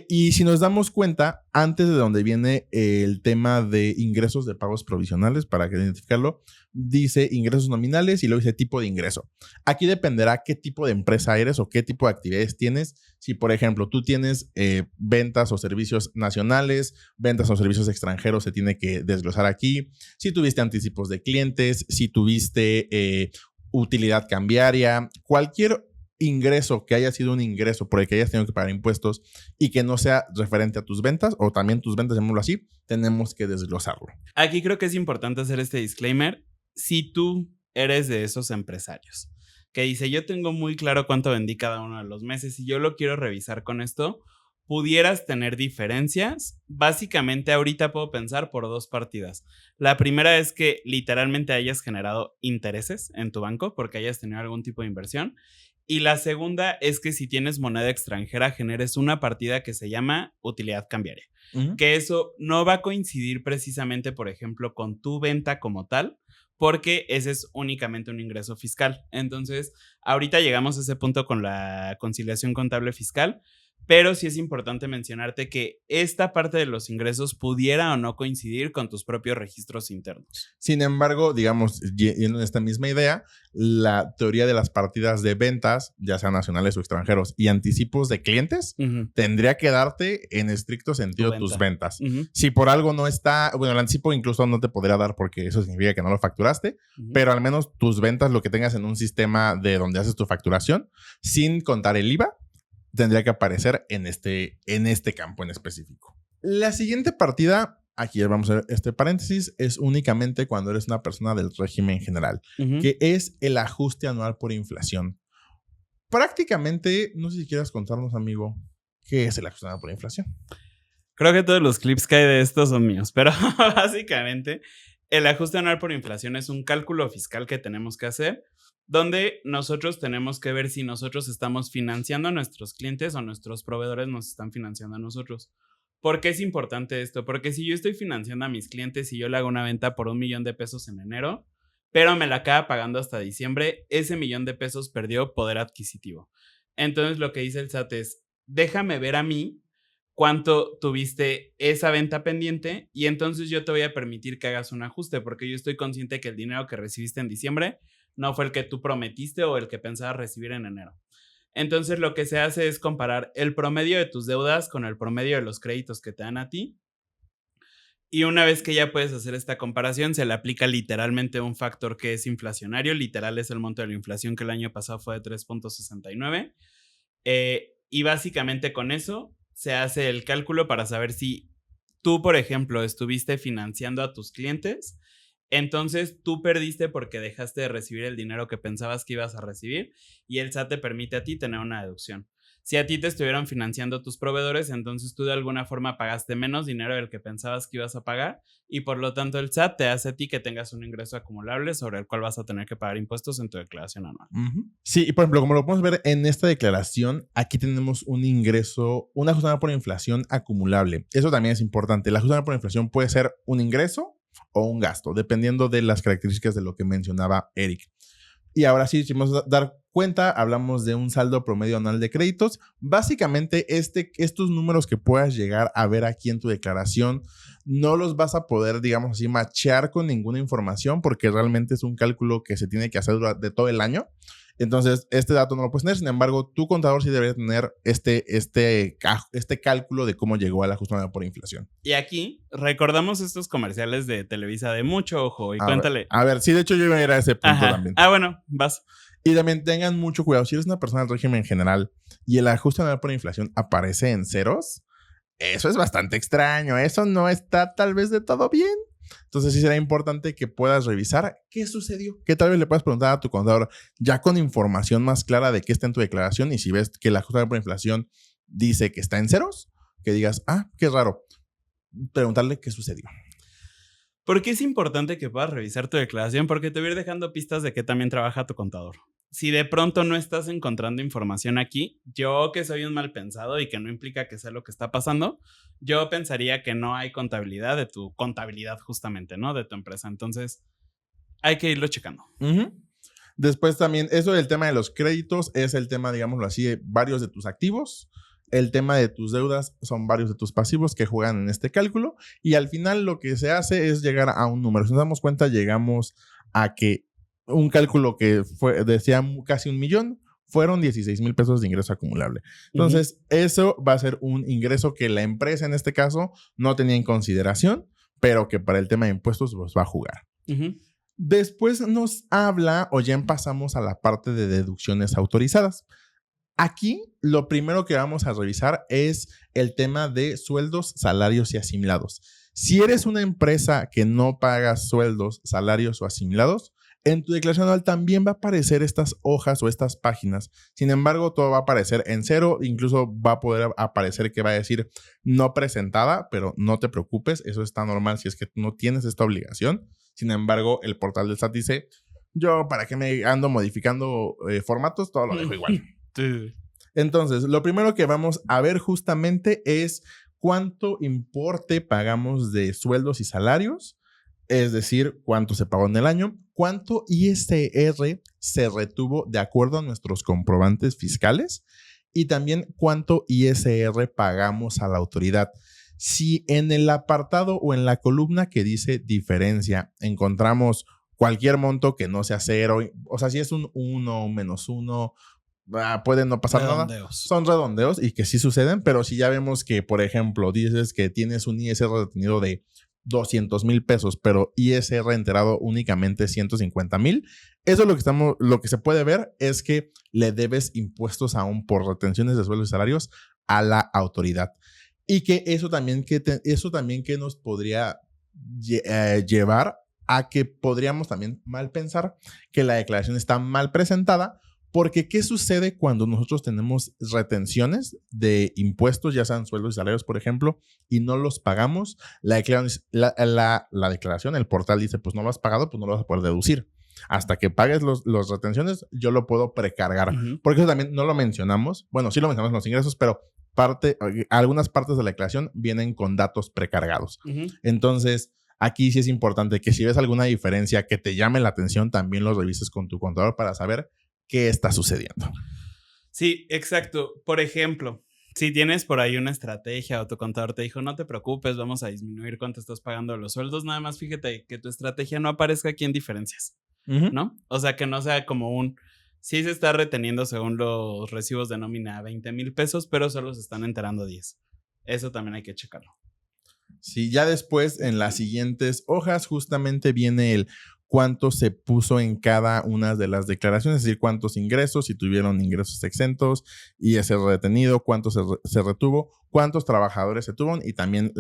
y si nos damos cuenta, antes de donde viene el tema de ingresos de pagos provisionales, para que identificarlo, dice ingresos nominales y luego dice tipo de ingreso. Aquí dependerá qué tipo de empresa eres o qué tipo de actividades tienes. Si, por ejemplo, tú tienes ventas o servicios nacionales, ventas o servicios extranjeros, se tiene que desglosar aquí. Si tuviste anticipos de clientes, si tuviste utilidad cambiaria, cualquier ingreso que haya sido un ingreso por el que hayas tenido que pagar impuestos y que no sea referente a tus ventas o también tus ventas, llamémoslo así, tenemos que desglosarlo. Aquí creo que es importante hacer este disclaimer. Si tú eres de esos empresarios que dice, yo tengo muy claro cuánto vendí cada uno de los meses y yo lo quiero revisar con esto, pudieras tener diferencias. Básicamente ahorita puedo pensar por dos partidas. La primera es que literalmente hayas generado intereses en tu banco porque hayas tenido algún tipo de inversión. Y la segunda es que si tienes moneda extranjera, generes una partida que se llama utilidad cambiaria. Que eso no va a coincidir precisamente, por ejemplo, con tu venta como tal, porque ese es únicamente un ingreso fiscal. Entonces, ahorita llegamos a ese punto con la conciliación contable fiscal, pero sí es importante mencionarte que esta parte de los ingresos pudiera o no coincidir con tus propios registros internos. Sin embargo, digamos, yendo en esta misma idea, la teoría de las partidas de ventas, ya sean nacionales o extranjeros, y anticipos de clientes, tendría que darte en estricto sentido tus ventas. Si por algo no está, bueno, el anticipo incluso no te podría dar porque eso significa que no lo facturaste, pero al menos tus ventas, lo que tengas en un sistema de donde haces tu facturación, sin contar el IVA, tendría que aparecer en este campo en específico. La siguiente partida, aquí vamos a ver este paréntesis, es únicamente cuando eres una persona del régimen general, que es el ajuste anual por inflación. prácticamente, no sé si quieras contarnos, amigo, qué es el ajuste anual por inflación. Creo que todos los clips que hay de estos son míos, pero básicamente el ajuste anual por inflación es un cálculo fiscal que tenemos que hacer donde nosotros tenemos que ver si nosotros estamos financiando a nuestros clientes o nuestros proveedores nos están financiando a nosotros. ¿Por qué es importante esto? Porque si yo estoy financiando a mis clientes y yo le hago una venta por $1,000,000 en enero, pero me la acaba pagando hasta diciembre, ese $1,000,000 perdió poder adquisitivo. Entonces lo que dice el SAT es, déjame ver a mí cuánto tuviste esa venta pendiente y entonces yo te voy a permitir que hagas un ajuste porque yo estoy consciente que el dinero que recibiste en diciembre no fue el que tú prometiste o el que pensabas recibir en enero. Entonces lo que se hace es comparar el promedio de tus deudas con el promedio de los créditos que te dan a ti. Y una vez que ya puedes hacer esta comparación, se le aplica literalmente un factor que es inflacionario. Literal es el monto de la inflación que el año pasado fue de 3.69. Y básicamente con eso se hace el cálculo para saber si tú, por ejemplo, estuviste financiando a tus clientes. Entonces tú perdiste porque dejaste de recibir el dinero que pensabas que ibas a recibir y el SAT te permite a ti tener una deducción. Si a ti te estuvieron financiando tus proveedores, entonces tú de alguna forma pagaste menos dinero del que pensabas que ibas a pagar y por lo tanto el SAT te hace a ti que tengas un ingreso acumulable sobre el cual vas a tener que pagar impuestos en tu declaración anual. Sí, y por ejemplo, como lo podemos ver en esta declaración, aquí tenemos un ingreso, una ajuste anual por inflación acumulable. Eso también es importante. La ajuste anual por inflación puede ser un ingreso o un gasto, dependiendo de las características de lo que mencionaba Eric. Y ahora sí, si vamos a dar cuenta, hablamos de un saldo promedio anual de créditos. Básicamente, estos números que puedas llegar a ver aquí en tu declaración, no los vas a poder, digamos así, machear con ninguna información porque realmente es un cálculo que se tiene que hacer durante todo el año. Entonces, este dato no lo puedes tener. Sin embargo, tu contador sí debería tener este cálculo de cómo llegó al ajuste anual por inflación. Y aquí recordamos estos comerciales de Televisa de mucho ojo y cuéntale. A ver, sí, de hecho yo iba a ir a ese punto también. Bueno, vas. Y también tengan mucho cuidado. Si eres una persona del régimen general y el ajuste anual por inflación aparece en ceros, eso es bastante extraño. Eso no está tal vez de todo bien. Entonces sí será importante que puedas revisar qué sucedió. Que tal vez le puedas preguntar a tu contador ya con información más clara de qué está en tu declaración. Y si ves que el ajuste anual por inflación dice que está en ceros, que digas, qué raro. Preguntarle qué sucedió. ¿Por qué es importante que puedas revisar tu declaración? Porque te voy a ir dejando pistas de que también trabaja tu contador. Si de pronto no estás encontrando información aquí, yo que soy un mal pensado y que no implica que sea lo que está pasando, yo pensaría que no hay contabilidad de tu contabilidad justamente, ¿no? De tu empresa. Entonces, hay que irlo checando. Después también, eso del tema de los créditos es el tema, digámoslo así, de varios de tus activos. El tema de tus deudas son varios de tus pasivos que juegan en este cálculo. Y al final lo que se hace es llegar a un número. Si nos damos cuenta, llegamos a que un cálculo que decía casi 1,000,000, fueron 16,000 pesos de ingreso acumulable. Entonces, eso va a ser un ingreso que la empresa en este caso no tenía en consideración, pero que para el tema de impuestos pues, va a jugar. Después nos habla, o ya pasamos a la parte de deducciones autorizadas. Aquí lo primero que vamos a revisar es el tema de sueldos, salarios y asimilados. Si eres una empresa que no paga sueldos, salarios o asimilados, en tu declaración anual también va a aparecer estas hojas o estas páginas. Sin embargo, todo va a aparecer en cero. Incluso va a poder aparecer que va a decir no presentada, pero no te preocupes. Eso está normal si es que tú no tienes esta obligación. Sin embargo, el portal del SAT dice, yo para qué me ando modificando formatos, todo lo dejo igual. Entonces, lo primero que vamos a ver justamente es cuánto importe pagamos de sueldos y salarios, es decir, cuánto se pagó en el año, cuánto ISR se retuvo de acuerdo a nuestros comprobantes fiscales y también cuánto ISR pagamos a la autoridad. Si en el apartado o en la columna que dice diferencia encontramos cualquier monto que no sea cero, o sea, si es un 1 o menos 1, puede no pasar nada. Son redondeos y que sí suceden, pero si ya vemos que, por ejemplo, dices que tienes un ISR retenido de 200,000 pesos, pero ISR enterado únicamente 150,000, eso lo que se puede ver es que le debes impuestos aún por retenciones de sueldos y salarios a la autoridad. Y que eso también que nos podría llevar a que podríamos también mal pensar que la declaración está mal presentada Porque, ¿qué sucede cuando nosotros tenemos retenciones de impuestos, ya sean sueldos y salarios, por ejemplo, y no los pagamos? La declaración, el portal dice, pues no lo has pagado, pues no lo vas a poder deducir. Hasta que pagues los retenciones, yo lo puedo precargar. Porque eso también no lo mencionamos. Bueno, sí lo mencionamos en los ingresos, pero algunas partes de la declaración vienen con datos precargados. Entonces, aquí sí es importante que si ves alguna diferencia que te llame la atención, también lo revises con tu contador para saber qué está sucediendo. Sí, exacto. Por ejemplo, si tienes por ahí una estrategia o tu contador te dijo, no te preocupes, vamos a disminuir cuánto estás pagando los sueldos, nada más fíjate que tu estrategia no aparezca aquí en diferencias, ¿no? O sea, que no sea como sí se está reteniendo según los recibos de nómina 20,000 pesos, pero solo se están enterando 10. Eso también hay que checarlo. Sí, ya después en las siguientes hojas justamente viene el cuánto se puso en cada una de las declaraciones, es decir, cuántos ingresos, si tuvieron ingresos exentos y ese retenido, cuánto se retuvo, cuántos trabajadores se tuvieron y también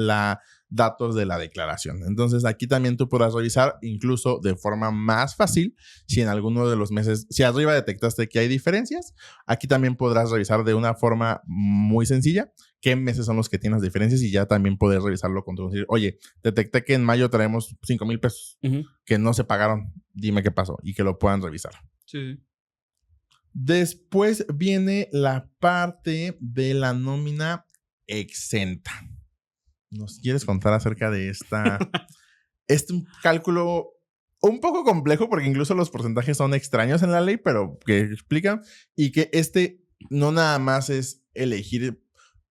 datos de la declaración. Entonces aquí también tú podrás revisar incluso de forma más fácil si en alguno de los meses, si arriba detectaste que hay diferencias, aquí también podrás revisar de una forma muy sencilla qué meses son los que tienes diferencias y ya también puedes revisarlo con tu decir, oye, detecté que en mayo traemos 5,000 pesos que no se pagaron, dime qué pasó y que lo puedan revisar. Sí. Después viene la parte de la nómina exenta. ¿Nos quieres contar acerca de un cálculo un poco complejo porque incluso los porcentajes son extraños en la ley, pero que explican y que no nada más es elegir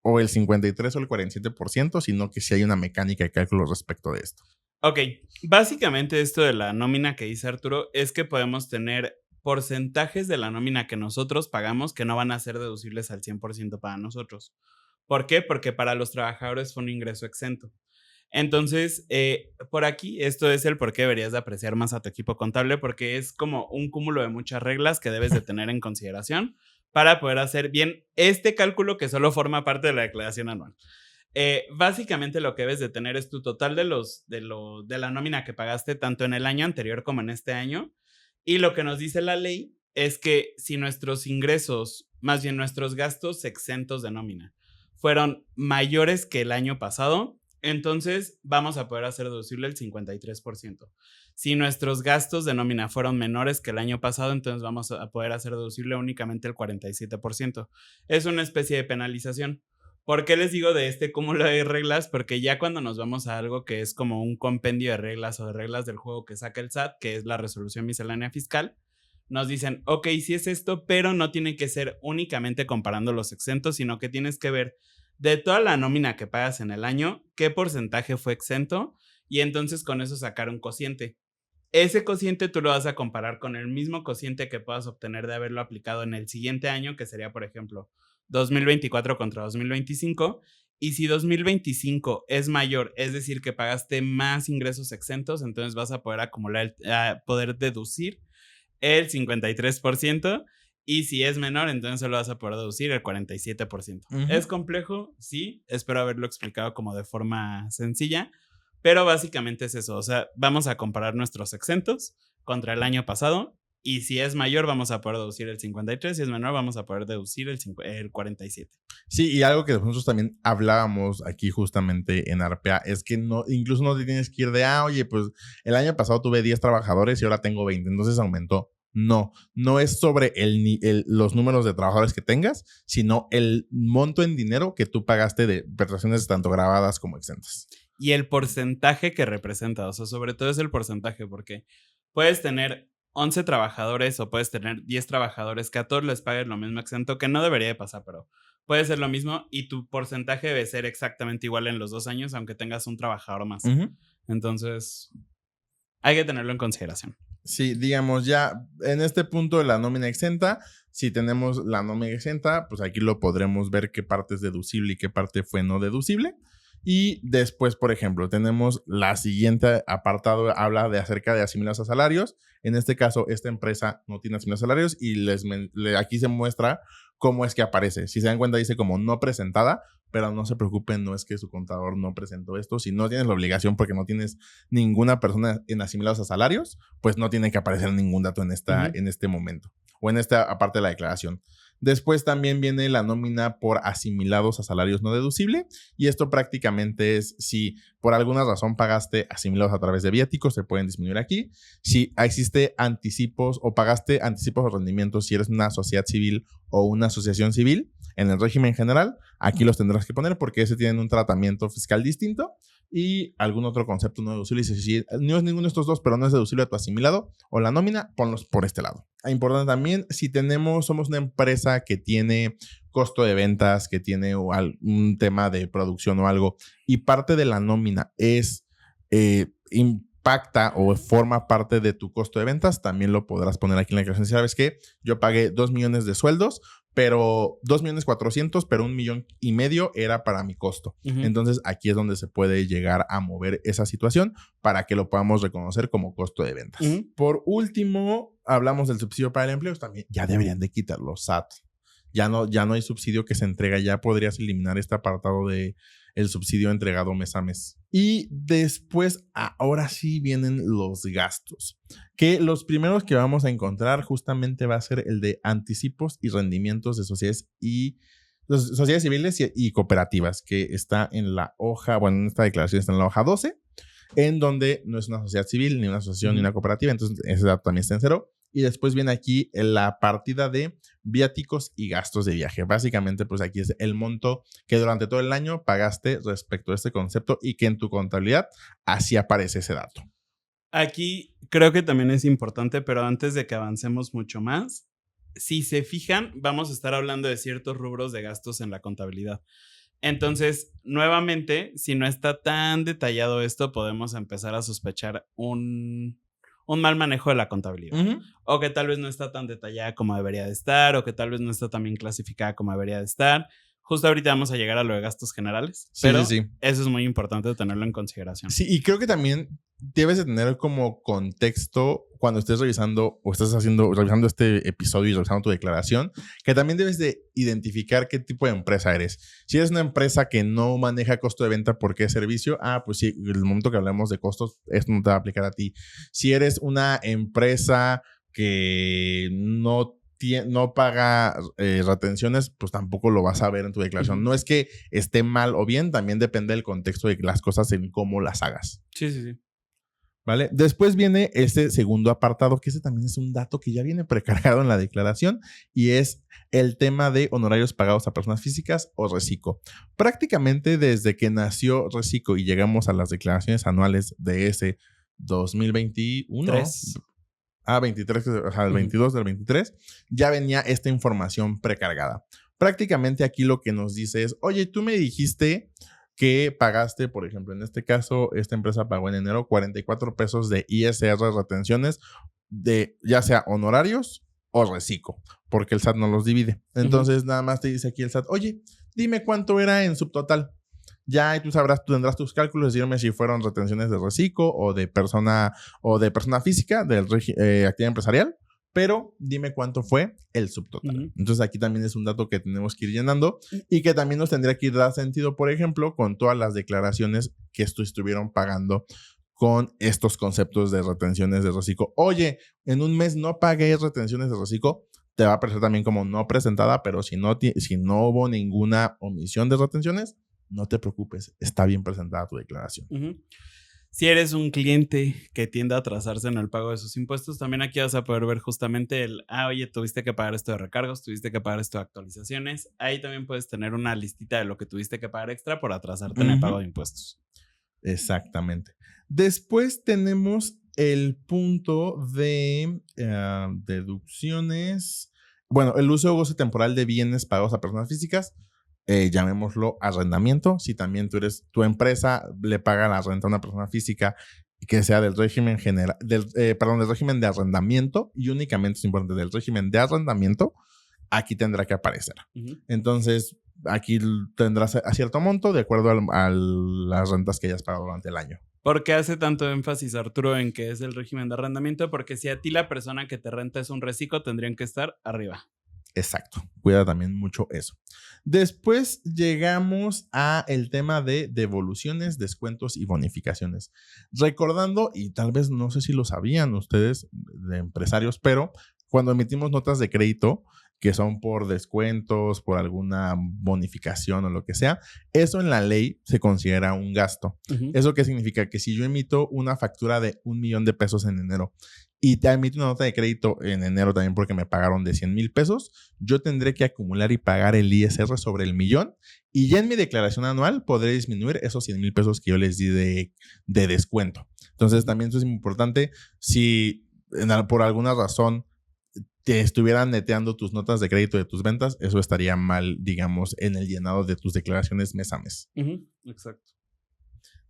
o el 53 o el 47%, sino que sí hay una mecánica de cálculo respecto de esto. Ok, básicamente esto de la nómina que dice Arturo es que podemos tener porcentajes de la nómina que nosotros pagamos que no van a ser deducibles al 100% para nosotros. ¿Por qué? Porque para los trabajadores fue un ingreso exento. Entonces, por aquí, esto es el por qué deberías de apreciar más a tu equipo contable, porque es como un cúmulo de muchas reglas que debes de tener en consideración para poder hacer bien este cálculo que solo forma parte de la declaración anual. Básicamente lo que debes de tener es tu total de la nómina que pagaste tanto en el año anterior como en este año. Y lo que nos dice la ley es que si nuestros ingresos, más bien nuestros gastos exentos de nómina, fueron mayores que el año pasado, entonces vamos a poder hacer deducible el 53%. Si nuestros gastos de nómina fueron menores que el año pasado, entonces vamos a poder hacer deducible únicamente el 47%. Es una especie de penalización. ¿Por qué les digo de este cúmulo de reglas? Porque ya cuando nos vamos a algo que es como un compendio de reglas o de reglas del juego que saca el SAT, que es la resolución miscelánea fiscal, nos dicen, ok, sí es esto, pero no tiene que ser únicamente comparando los exentos, sino que tienes que ver de toda la nómina que pagas en el año, qué porcentaje fue exento y entonces con eso sacar un cociente. Ese cociente tú lo vas a comparar con el mismo cociente que puedas obtener de haberlo aplicado en el siguiente año, que sería, por ejemplo, 2024 contra 2025. Y si 2025 es mayor, es decir, que pagaste más ingresos exentos, entonces vas a poder poder deducir el 53%. Y si es menor, entonces solo vas a poder deducir el 47%. ¿Es complejo? Sí, espero haberlo explicado como de forma sencilla, pero básicamente es eso. O sea, vamos a comparar nuestros exentos contra el año pasado y si es mayor vamos a poder deducir el 53, si es menor vamos a poder deducir el 47. Sí, y algo que nosotros también hablábamos aquí justamente en Arpea es que incluso no te tienes que ir de, oye, pues el año pasado tuve 10 trabajadores y ahora tengo 20, entonces aumentó. No es sobre los números de trabajadores que tengas, sino el monto en dinero que tú pagaste de prestaciones tanto grabadas como exentas. Y el porcentaje que representa, o sea, sobre todo es el porcentaje, porque puedes tener 11 trabajadores o puedes tener 10 trabajadores que a todos les paguen lo mismo exento, que no debería de pasar, pero puede ser lo mismo y tu porcentaje debe ser exactamente igual en los 2 años, aunque tengas un trabajador más. Entonces, hay que tenerlo en consideración. Sí, digamos ya en este punto de la nómina exenta, si tenemos la nómina exenta, pues aquí lo podremos ver qué parte es deducible y qué parte fue no deducible. Y después, por ejemplo, tenemos la siguiente apartado, habla de acerca de asimilados a salarios. En este caso, esta empresa no tiene asimilados a salarios y aquí se muestra cómo es que aparece. Si se dan cuenta, dice como no presentada, pero no se preocupen, no es que su contador no presentó esto. Si no tienes la obligación porque no tienes ninguna persona en asimilados a salarios, pues no tiene que aparecer ningún dato en este momento. o en esta parte de la declaración. Después también viene la nómina por asimilados a salarios no deducible, y esto prácticamente es si por alguna razón pagaste asimilados a través de viáticos, se pueden disminuir aquí. Si existe anticipos o pagaste anticipos o rendimientos, si eres una sociedad civil o una asociación civil, en el régimen general, aquí los tendrás que poner porque ese tienen un tratamiento fiscal distinto. Y algún otro concepto no deducible. Si no es ninguno de estos dos, pero no es deducible a tu asimilado o la nómina, ponlos por este lado. Importante también, si somos una empresa que tiene costo de ventas, que tiene un tema de producción o algo, y parte de la nómina impacta o forma parte de tu costo de ventas, también lo podrás poner aquí en la declaración. ¿Sabes qué? Yo pagué 2 millones de sueldos, pero 2.400.000, pero 1.5 millones era para mi costo. Uh-huh. Entonces, aquí es donde se puede llegar a mover esa situación para que lo podamos reconocer como costo de ventas. Uh-huh. Por último, hablamos del subsidio para el empleo. También ya deberían de quitarlo, SAT. Ya no hay subsidio que se entrega. Ya podrías eliminar este apartado de el subsidio entregado mes a mes. Y después, ahora sí vienen los gastos, que los primeros que vamos a encontrar justamente va a ser el de anticipos y rendimientos de sociedades civiles y cooperativas, que está en la hoja, bueno, en esta declaración está en la hoja 12, en donde no es una sociedad civil, ni una asociación, ni una cooperativa, entonces ese dato también está en 0. Y después viene aquí la partida de viáticos y gastos de viaje. Básicamente, pues aquí es el monto que durante todo el año pagaste respecto a este concepto y que en tu contabilidad así aparece ese dato. Aquí creo que también es importante, pero antes de que avancemos mucho más, si se fijan, vamos a estar hablando de ciertos rubros de gastos en la contabilidad. Entonces, nuevamente, si no está tan detallado esto, podemos empezar a sospechar un mal manejo de la contabilidad. Uh-huh. O que tal vez no está tan detallada como debería de estar, o que tal vez no está tan bien clasificada como debería de estar. Justo ahorita vamos a llegar a lo de gastos generales, pero sí. Eso es muy importante tenerlo en consideración. Sí, y creo que también debes de tener como contexto cuando estés revisando o estés revisando este episodio y revisando tu declaración, que también debes de identificar qué tipo de empresa eres. Si eres una empresa que no maneja costo de venta porque es servicio, pues sí, en el momento que hablemos de costos, esto no te va a aplicar a ti. Si eres una empresa que no paga retenciones, pues tampoco lo vas a ver en tu declaración. Uh-huh. No es que esté mal o bien, también depende del contexto de las cosas en cómo las hagas. Sí. ¿Vale? Después viene este segundo apartado, que ese también es un dato que ya viene precargado en la declaración, y es el tema de honorarios pagados a personas físicas o RECICO. Prácticamente desde que nació RECICO y llegamos a las declaraciones anuales de ese 2021... 23, o sea, el 22 del 23, ya venía esta información precargada. Prácticamente aquí lo que nos dice es, oye, tú me dijiste que pagaste, por ejemplo, en este caso, esta empresa pagó en enero 44 pesos de ISR retenciones de ya sea honorarios o RECICO, porque el SAT no los divide. Entonces, nada más te dice aquí el SAT, oye, dime cuánto era en subtotal. Ya tú tendrás tus cálculos, decirme si fueron retenciones de RECICO o de persona física, de actividad empresarial, pero dime cuánto fue el subtotal. Uh-huh. Entonces aquí también es un dato que tenemos que ir llenando y que también nos tendría que ir dar sentido, por ejemplo, con todas las declaraciones que estuvieron pagando con estos conceptos de retenciones de RECICO. Oye, en un mes no pagué retenciones de RECICO, te va a aparecer también como no presentada, pero si no hubo ninguna omisión de retenciones, no te preocupes, está bien presentada tu declaración. Uh-huh. Si eres un cliente que tiende a atrasarse en el pago de sus impuestos, también aquí vas a poder ver justamente oye, tuviste que pagar esto de recargos, tuviste que pagar esto de actualizaciones. Ahí también puedes tener una listita de lo que tuviste que pagar extra por atrasarte en el pago de impuestos. Exactamente. Después tenemos el punto de deducciones. Bueno, el uso o goce temporal de bienes pagados a personas físicas. Llamémoslo arrendamiento. Si también tu empresa le paga la renta a una persona física que sea del régimen del régimen de arrendamiento, y únicamente es importante del régimen de arrendamiento, aquí tendrá que aparecer. Uh-huh. Entonces, aquí tendrás a cierto monto de acuerdo a las rentas que hayas pagado durante el año. ¿Por qué hace tanto énfasis Arturo en que es el régimen de arrendamiento? Porque si a ti la persona que te renta es un RECICO, tendrían que estar arriba. Exacto, cuida también mucho eso. Después llegamos a el tema de devoluciones, descuentos y bonificaciones. Recordando, y tal vez no sé si lo sabían ustedes de empresarios, pero cuando emitimos notas de crédito, que son por descuentos, por alguna bonificación o lo que sea, eso en la ley se considera un gasto. ¿Eso qué significa? Que si yo emito una factura de $1,000,000 en enero y te emito una nota de crédito en enero también porque me pagaron de $100,000, yo tendré que acumular y pagar el ISR sobre el millón, y ya en mi declaración anual podré disminuir esos $100,000 que yo les di de descuento. Entonces también eso es importante. Si por alguna razón te estuvieran neteando tus notas de crédito de tus ventas, eso estaría mal, digamos, en el llenado de tus declaraciones mes a mes. Exacto.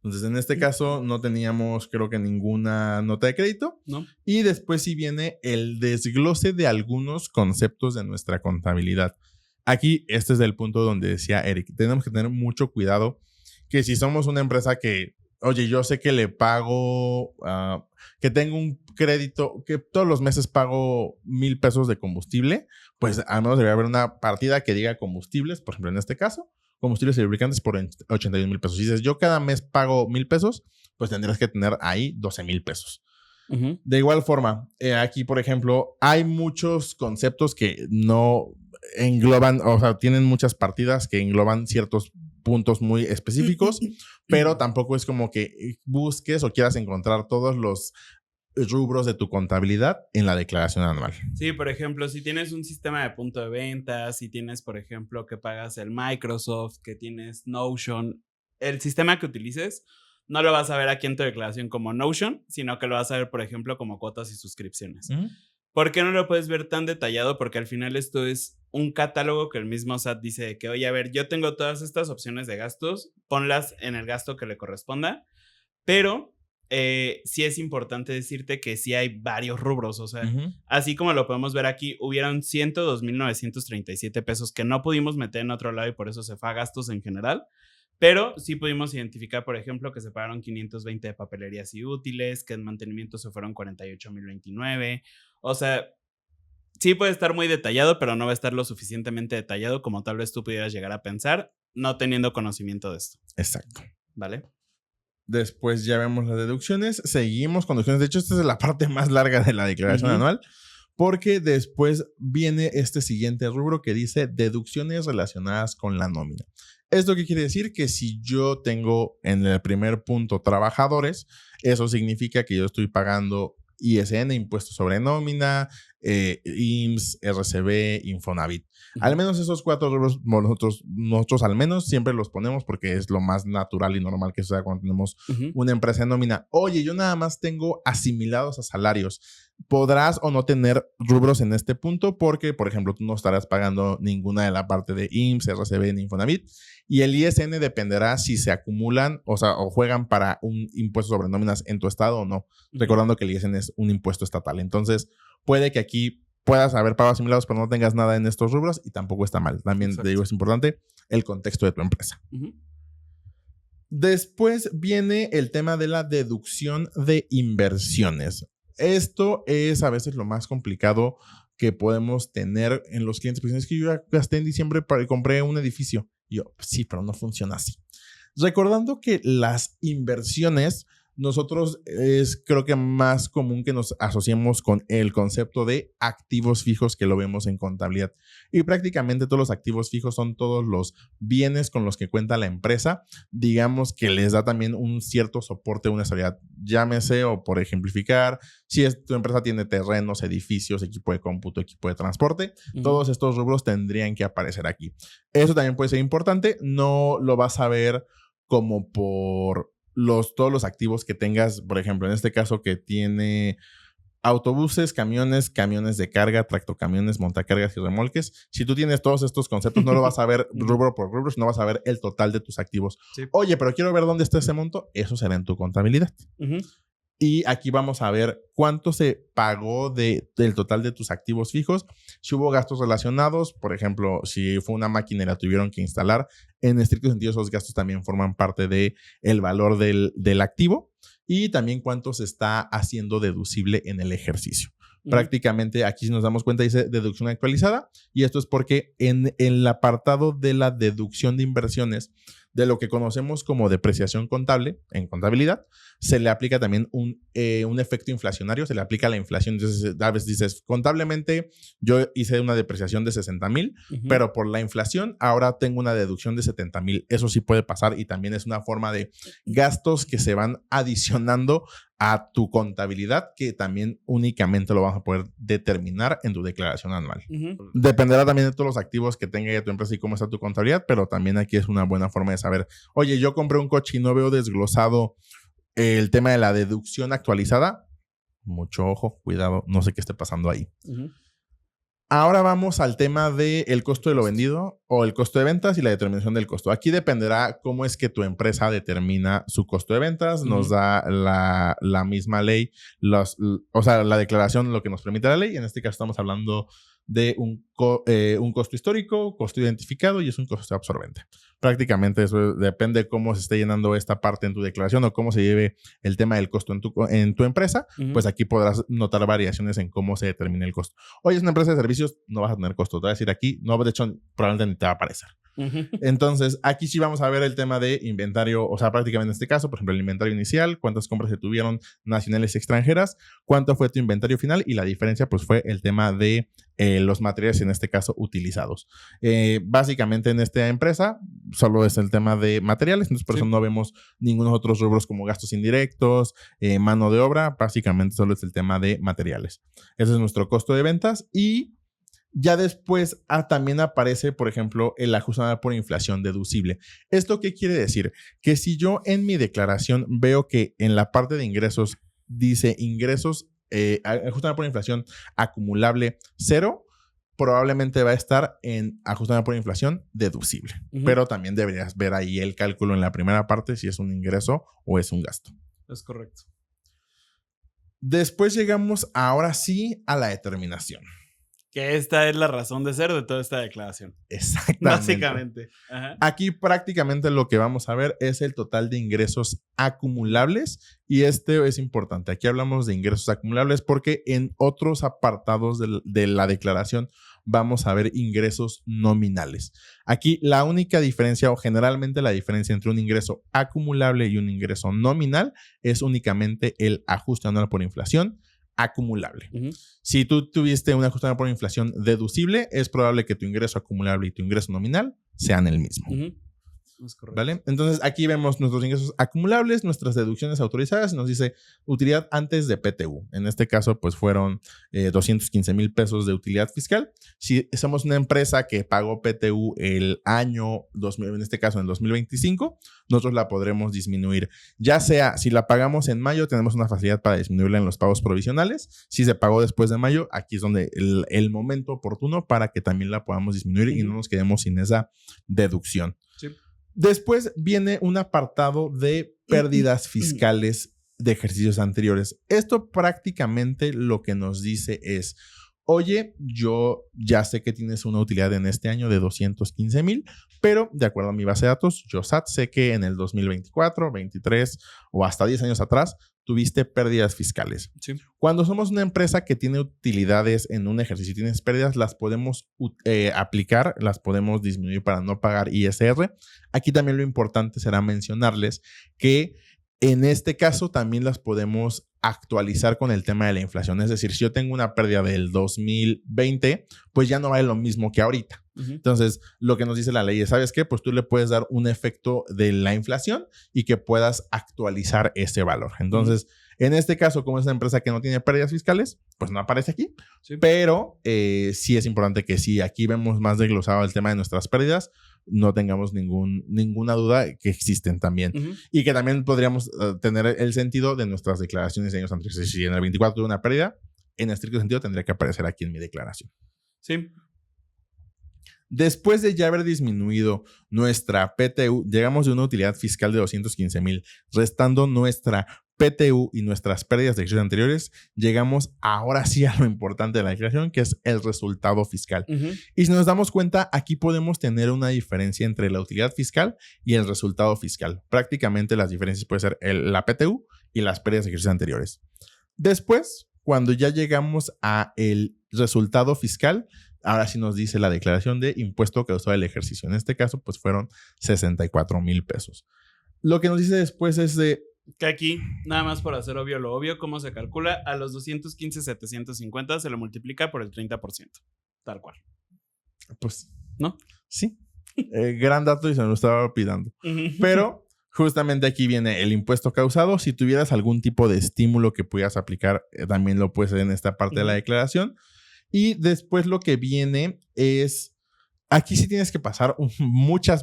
Entonces, en este caso, no teníamos, creo que, ninguna nota de crédito. No. Y después sí viene el desglose de algunos conceptos de nuestra contabilidad. Aquí, este es el punto donde decía Eric, tenemos que tener mucho cuidado que si somos una empresa que, oye, yo sé que le pago, que tengo un crédito, que todos los meses pago $1,000 de combustible, pues al menos debería haber una partida que diga combustibles, por ejemplo, en este caso, combustibles y lubricantes por $81,000. Si dices, yo cada mes pago $1,000, pues tendrías que tener ahí $12,000. De igual forma, aquí, por ejemplo, hay muchos conceptos que no engloban, o sea, tienen muchas partidas que engloban ciertos puntos muy específicos, pero tampoco es como que busques o quieras encontrar todos los rubros de tu contabilidad en la declaración anual. Sí, por ejemplo, si tienes un sistema de punto de venta, si tienes, por ejemplo, que pagas el Microsoft, que tienes Notion, el sistema que utilices, no lo vas a ver aquí en tu declaración como Notion, sino que lo vas a ver, por ejemplo, como cuotas y suscripciones. ¿Por qué no lo puedes ver tan detallado? Porque al final esto es un catálogo que el mismo SAT dice de que, oye, a ver, yo tengo todas estas opciones de gastos, ponlas en el gasto que le corresponda, pero sí es importante decirte que sí hay varios rubros, o sea, así como lo podemos ver aquí, hubieron $102,937 que no pudimos meter en otro lado y por eso se fue a gastos en general, pero sí pudimos identificar, por ejemplo, que se pagaron 520 de papelerías y útiles, que en mantenimiento se fueron 48,029, o sea, sí puede estar muy detallado, pero no va a estar lo suficientemente detallado como tal vez tú pudieras llegar a pensar, no teniendo conocimiento de esto. Exacto. ¿Vale? Después ya vemos las deducciones, seguimos con deducciones. De hecho, esta es la parte más larga de la declaración anual, porque después viene este siguiente rubro que dice deducciones relacionadas con la nómina. ¿Esto qué quiere decir? Que si yo tengo en el primer punto trabajadores, eso significa que yo estoy pagando ISN, impuestos sobre nómina, IMSS, RCB, Infonavit. Al menos esos 4 rubros nosotros al menos siempre los ponemos porque es lo más natural y normal que sea cuando tenemos una empresa en nómina. Oye, yo nada más tengo asimilados a salarios. Podrás o no tener rubros en este punto porque, por ejemplo, tú no estarás pagando ninguna de la parte de IMSS, RCB ni Infonavit, y el ISN dependerá si se acumulan, o sea, o juegan para un impuesto sobre nóminas en tu estado o no, recordando que el ISN es un impuesto estatal. Entonces, puede que aquí puedas haber pagos asimilados, pero no tengas nada en estos rubros y tampoco está mal. También te digo, es importante el contexto de tu empresa. Después viene el tema de la deducción de inversiones. Esto es a veces lo más complicado que podemos tener en los clientes. Pues es que yo ya gasté en diciembre y compré un edificio. Y yo, sí, pero no funciona así. Recordando que las inversiones, nosotros creo que más común que nos asociemos con el concepto de activos fijos que lo vemos en contabilidad. Y prácticamente todos los activos fijos son todos los bienes con los que cuenta la empresa, digamos que les da también un cierto soporte, una estabilidad. Llámese, o por ejemplificar, si tu empresa tiene terrenos, edificios, equipo de cómputo, equipo de transporte, todos estos rubros tendrían que aparecer aquí. Eso también puede ser importante, no lo vas a ver como por todos los activos que tengas, por ejemplo, en este caso que tiene autobuses, camiones de carga, tractocamiones, montacargas y remolques. Si tú tienes todos estos conceptos, no lo vas a ver rubro por rubro, sino vas a ver el total de tus activos. Sí. Oye, pero quiero ver dónde está ese monto. Eso será en tu contabilidad. Y aquí vamos a ver cuánto se pagó del total de tus activos fijos. Si hubo gastos relacionados, por ejemplo, si fue una máquina y la tuvieron que instalar, en estricto sentido esos gastos también forman parte del valor del activo. Y también cuánto se está haciendo deducible en el ejercicio. Prácticamente aquí si nos damos cuenta dice deducción actualizada, y esto es porque en el apartado de la deducción de inversiones de lo que conocemos como depreciación contable en contabilidad, se le aplica también un efecto inflacionario, se le aplica la inflación. Entonces, a veces dices, contablemente yo hice una depreciación de 60,000, pero por la inflación ahora tengo una deducción de 70,000. Eso sí puede pasar y también es una forma de gastos que se van adicionando a tu contabilidad, que también únicamente lo vas a poder determinar en tu declaración anual. Dependerá también de todos los activos que tenga tu empresa y cómo está tu contabilidad, pero también aquí es una buena forma de saber, oye, yo compré un coche y no veo desglosado el tema de la deducción actualizada. Mucho ojo, cuidado, no sé qué esté pasando ahí. Ahora vamos al tema del costo de lo vendido o el costo de ventas y la determinación del costo. Aquí dependerá cómo es que tu empresa determina su costo de ventas. Nos da la misma ley, o sea, la declaración, lo que nos permite la ley. En este caso estamos hablando de un costo histórico, costo identificado y es un costo absorbente. Prácticamente eso depende de cómo se esté llenando esta parte en tu declaración o cómo se lleve el tema del costo en tu empresa, pues aquí podrás notar variaciones en cómo se determina el costo. Oye, es una empresa de servicios, no vas a tener costo. Te voy a decir aquí, no, de hecho, probablemente ni te va a aparecer. Entonces, aquí sí vamos a ver el tema de inventario, o sea, prácticamente en este caso, por ejemplo, el inventario inicial, cuántas compras se tuvieron nacionales y extranjeras, cuánto fue tu inventario final y la diferencia, pues fue el tema de los materiales, en este caso, utilizados. Básicamente en esta empresa solo es el tema de materiales, entonces por eso no vemos ningunos otros rubros como gastos indirectos, mano de obra, básicamente solo es el tema de materiales. Ese es nuestro costo de ventas y ya después también aparece, por ejemplo, el ajuste anual por inflación deducible. ¿Esto qué quiere decir? Que si yo en mi declaración veo que en la parte de ingresos dice ingresos, ajuste anual por inflación acumulable 0, probablemente va a estar en ajuste anual por inflación deducible. Pero también deberías ver ahí el cálculo en la primera parte si es un ingreso o es un gasto. Es correcto. Después llegamos ahora sí a la determinación. Que esta es la razón de ser de toda esta declaración. Exactamente. Básicamente. Aquí prácticamente lo que vamos a ver es el total de ingresos acumulables y este es importante. Aquí hablamos de ingresos acumulables porque en otros apartados de la declaración vamos a ver ingresos nominales. Aquí la única diferencia o generalmente la diferencia entre un ingreso acumulable y un ingreso nominal es únicamente el ajuste anual por inflación acumulable. Si tú tuviste un ajuste por inflación deducible, es probable que tu ingreso acumulable y tu ingreso nominal sean el mismo. Es correcto. ¿Vale? Entonces aquí vemos nuestros ingresos acumulables, nuestras deducciones autorizadas y nos dice utilidad antes de PTU. En este caso, pues fueron 215,000 pesos de utilidad fiscal. Si somos una empresa que pagó PTU el año 2000, en este caso en 2025, nosotros la podremos disminuir. Ya sea, si la pagamos en mayo, tenemos una facilidad para disminuirla en los pagos provisionales. Si se pagó después de mayo, aquí es donde el momento oportuno para que también la podamos disminuir y no nos quedemos sin esa deducción. Sí. Después viene un apartado de pérdidas fiscales de ejercicios anteriores. Esto prácticamente lo que nos dice es, oye, yo ya sé que tienes una utilidad en este año de 215,000, pero de acuerdo a mi base de datos, yo sé que en el 2024, 23 o hasta 10 años atrás tuviste pérdidas fiscales. Sí. Cuando somos una empresa que tiene utilidades en un ejercicio y tienes pérdidas, las podemos aplicar, las podemos disminuir para no pagar ISR. Aquí también lo importante será mencionarles que en este caso también las podemos actualizar con el tema de la inflación. Es decir, si yo tengo una pérdida del 2020, pues ya no vale lo mismo que ahorita. Entonces, lo que nos dice la ley es, ¿sabes qué? Pues tú le puedes dar un efecto de la inflación y que puedas actualizar ese valor. Entonces, en este caso, como es una empresa que no tiene pérdidas fiscales, pues no aparece aquí. Sí. Pero sí es importante que si aquí vemos más desglosado el tema de nuestras pérdidas, no tengamos ninguna duda que existen también. Y que también podríamos tener el sentido de nuestras declaraciones de años anteriores. Si en el 24 tuve una pérdida, en estricto sentido tendría que aparecer aquí en mi declaración. Sí. Después de ya haber disminuido nuestra PTU, llegamos de una utilidad fiscal de 215,000, restando nuestra PTU y nuestras pérdidas de ejercicios anteriores, llegamos ahora sí a lo importante de la declaración, que es el resultado fiscal. Y si nos damos cuenta, aquí podemos tener una diferencia entre la utilidad fiscal y el resultado fiscal. Prácticamente las diferencias pueden ser la PTU y las pérdidas de ejercicios anteriores. Después, cuando ya llegamos a el resultado fiscal, Ahora sí nos dice la declaración de impuesto causado del ejercicio. En este caso, pues fueron 64,000 pesos. Lo que nos dice después es de... Que aquí, nada más por hacer obvio lo obvio, ¿cómo se calcula? A los 215,750 se lo multiplica por el 30%. Tal cual. Pues, ¿no? Sí. Gran dato y se me lo estaba olvidando. Pero justamente aquí viene el impuesto causado. Si tuvieras algún tipo de estímulo que pudieras aplicar, también lo puedes hacer en esta parte de la declaración. Y después lo que viene es... Aquí sí tienes que pasar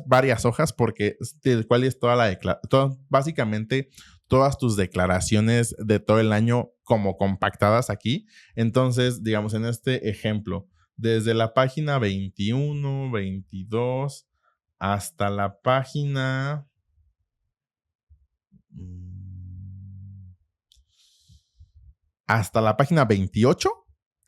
varias hojas porque del cual es toda la declaración. Básicamente todas tus declaraciones de todo el año como compactadas aquí. Entonces, digamos, en este ejemplo, desde la página 21, 22 hasta la página... Hasta la página 28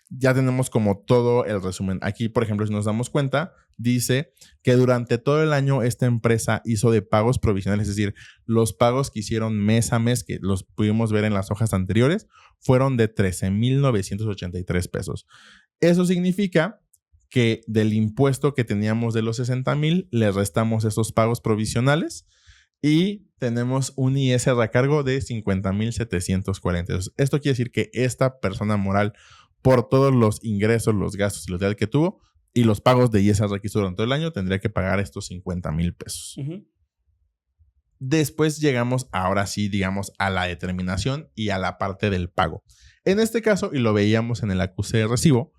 ya tenemos como todo el resumen. Aquí, por ejemplo, si nos damos cuenta, dice que durante todo el año esta empresa hizo de pagos provisionales, es decir, los pagos que hicieron mes a mes, que los pudimos ver en las hojas anteriores, fueron de 13,983 pesos. Eso significa que del impuesto que teníamos de los 60,000, le restamos esos pagos provisionales y tenemos un ISR a cargo de 50,740. Esto quiere decir que esta persona moral, por todos los ingresos, los gastos y los utilidad que tuvo y los pagos de ISR que hizo durante todo el año, tendría que pagar estos 50,000 pesos. Después llegamos, ahora sí, digamos, a la determinación y a la parte del pago. En este caso, y lo veíamos en el acuse de recibo,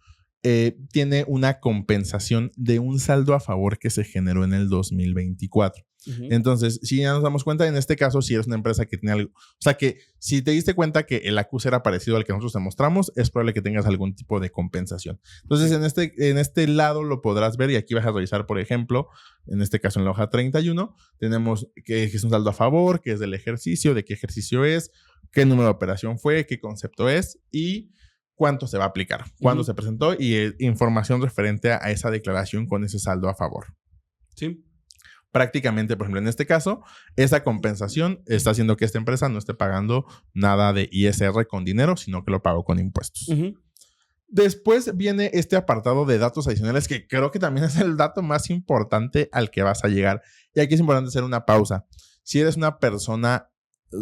tiene una compensación de un saldo a favor que se generó en el 2024. Entonces, si ya nos damos cuenta, en este caso, si eres una empresa que tiene algo, o sea que si te diste cuenta que el acuse era parecido al que nosotros te mostramos, es probable que tengas algún tipo de compensación. Entonces, en este lado lo podrás ver y aquí vas a revisar, por ejemplo, en este caso en la hoja 31, tenemos que es un saldo a favor, que es del ejercicio, de qué ejercicio es, qué número de operación fue, qué concepto es y cuánto se va a aplicar, cuándo se presentó y información referente a esa declaración con ese saldo a favor. Sí. Prácticamente, por ejemplo, en este caso, esa compensación está haciendo que esta empresa no esté pagando nada de ISR con dinero, sino que lo pagó con impuestos. Después viene este apartado de datos adicionales, que creo que también es el dato más importante al que vas a llegar. Y aquí es importante hacer una pausa. Si eres una persona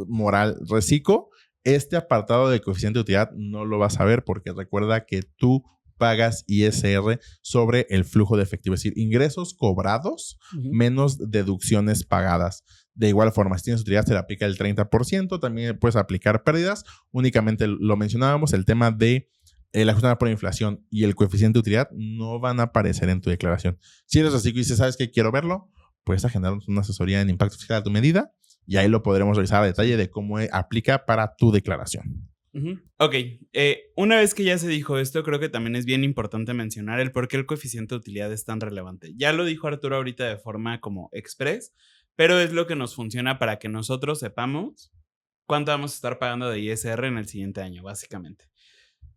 moral reciclo, este apartado de coeficiente de utilidad no lo vas a ver porque recuerda que tú pagas ISR sobre el flujo de efectivo, es decir, ingresos cobrados menos deducciones pagadas. De igual forma, si tienes utilidad, se le aplica el 30%, también puedes aplicar pérdidas. Únicamente lo mencionábamos, el tema de el ajustado por inflación y el coeficiente de utilidad no van a aparecer en tu declaración. Si eres así y dices, ¿sabes qué? Quiero verlo, puedes agendarnos una asesoría en impacto fiscal a tu medida y ahí lo podremos revisar a detalle de cómo aplica para tu declaración. Ok, una vez que ya se dijo esto, creo que también es bien importante mencionar el por qué el coeficiente de utilidad es tan relevante. Ya lo dijo Arturo ahorita de forma como express, pero es lo que nos funciona para que nosotros sepamos cuánto vamos a estar pagando de ISR en el siguiente año, básicamente.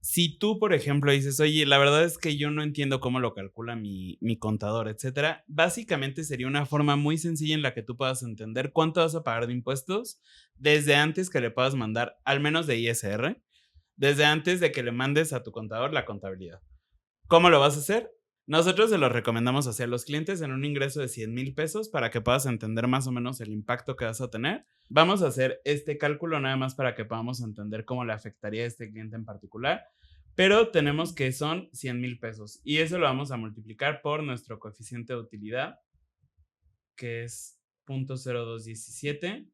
Si tú, por ejemplo, dices, oye, la verdad es que yo no entiendo cómo lo calcula mi contador, etcétera, básicamente sería una forma muy sencilla en la que tú puedas entender cuánto vas a pagar de impuestos desde antes que le puedas mandar, al menos de ISR, desde antes de que le mandes a tu contador la contabilidad. ¿Cómo lo vas a hacer? Nosotros se lo recomendamos hacia los clientes en un ingreso de 100,000 pesos para que puedas entender más o menos el impacto que vas a tener. Vamos a hacer este cálculo nada más para que podamos entender cómo le afectaría a este cliente en particular, pero tenemos que son 100,000 pesos y eso lo vamos a multiplicar por nuestro coeficiente de utilidad, que es 0.0217.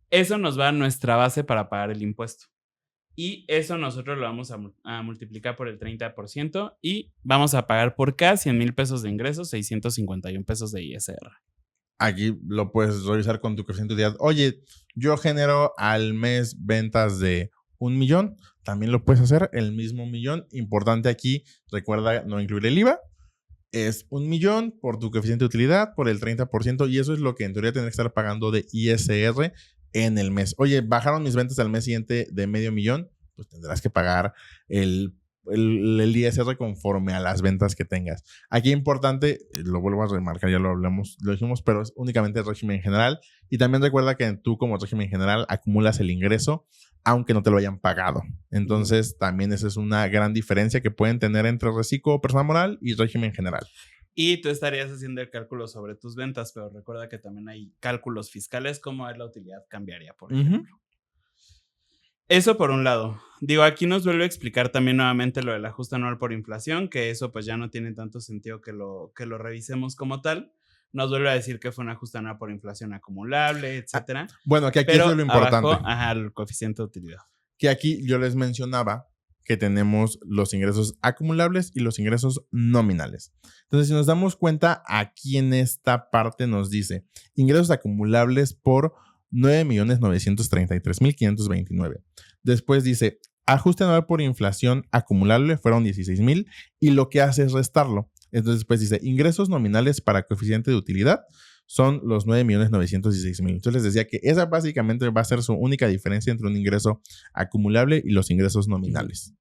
Eso nos va a nuestra base para pagar el impuesto. Y eso nosotros lo vamos a multiplicar por el 30% y vamos a pagar por cada 100,000 pesos de ingresos, 651 pesos de ISR. Aquí lo puedes revisar con tu coeficiente de utilidad. Oye, yo genero al mes ventas de 1,000,000. También lo puedes hacer el mismo 1,000,000. Importante aquí, recuerda no incluir el IVA. Es 1,000,000 por tu coeficiente de utilidad, por el 30%. Y eso es lo que en teoría tendrás que estar pagando de ISR en el mes. Oye, bajaron mis ventas al mes siguiente de 500,000, pues tendrás que pagar el ISR conforme a las ventas que tengas. Aquí importante, lo vuelvo a remarcar, ya lo dijimos, pero es únicamente el régimen general. Y también recuerda que tú como régimen general acumulas el ingreso aunque no te lo hayan pagado. Entonces, también esa es una gran diferencia que pueden tener entre reciclo persona moral y régimen general. Y tú estarías haciendo el cálculo sobre tus ventas, pero recuerda que también hay cálculos fiscales como es la utilidad cambiaria, por ejemplo. Eso por un lado. Digo, aquí nos vuelve a explicar también nuevamente lo del ajuste anual por inflación, que eso pues ya no tiene tanto sentido que lo revisemos como tal. Nos vuelve a decir que fue un ajuste anual por inflación acumulable, etcétera. Bueno, que aquí pero es lo importante. Abajo, el coeficiente de utilidad. Que aquí yo les mencionaba que tenemos los ingresos acumulables y los ingresos nominales. Entonces, si nos damos cuenta, aquí en esta parte nos dice ingresos acumulables por 9,933,529. Después dice ajuste anual por inflación acumulable fueron 16,000 y lo que hace es restarlo. Entonces, después dice ingresos nominales para coeficiente de utilidad son los 9,916,000. Entonces les decía que esa básicamente va a ser su única diferencia entre un ingreso acumulable y los ingresos nominales.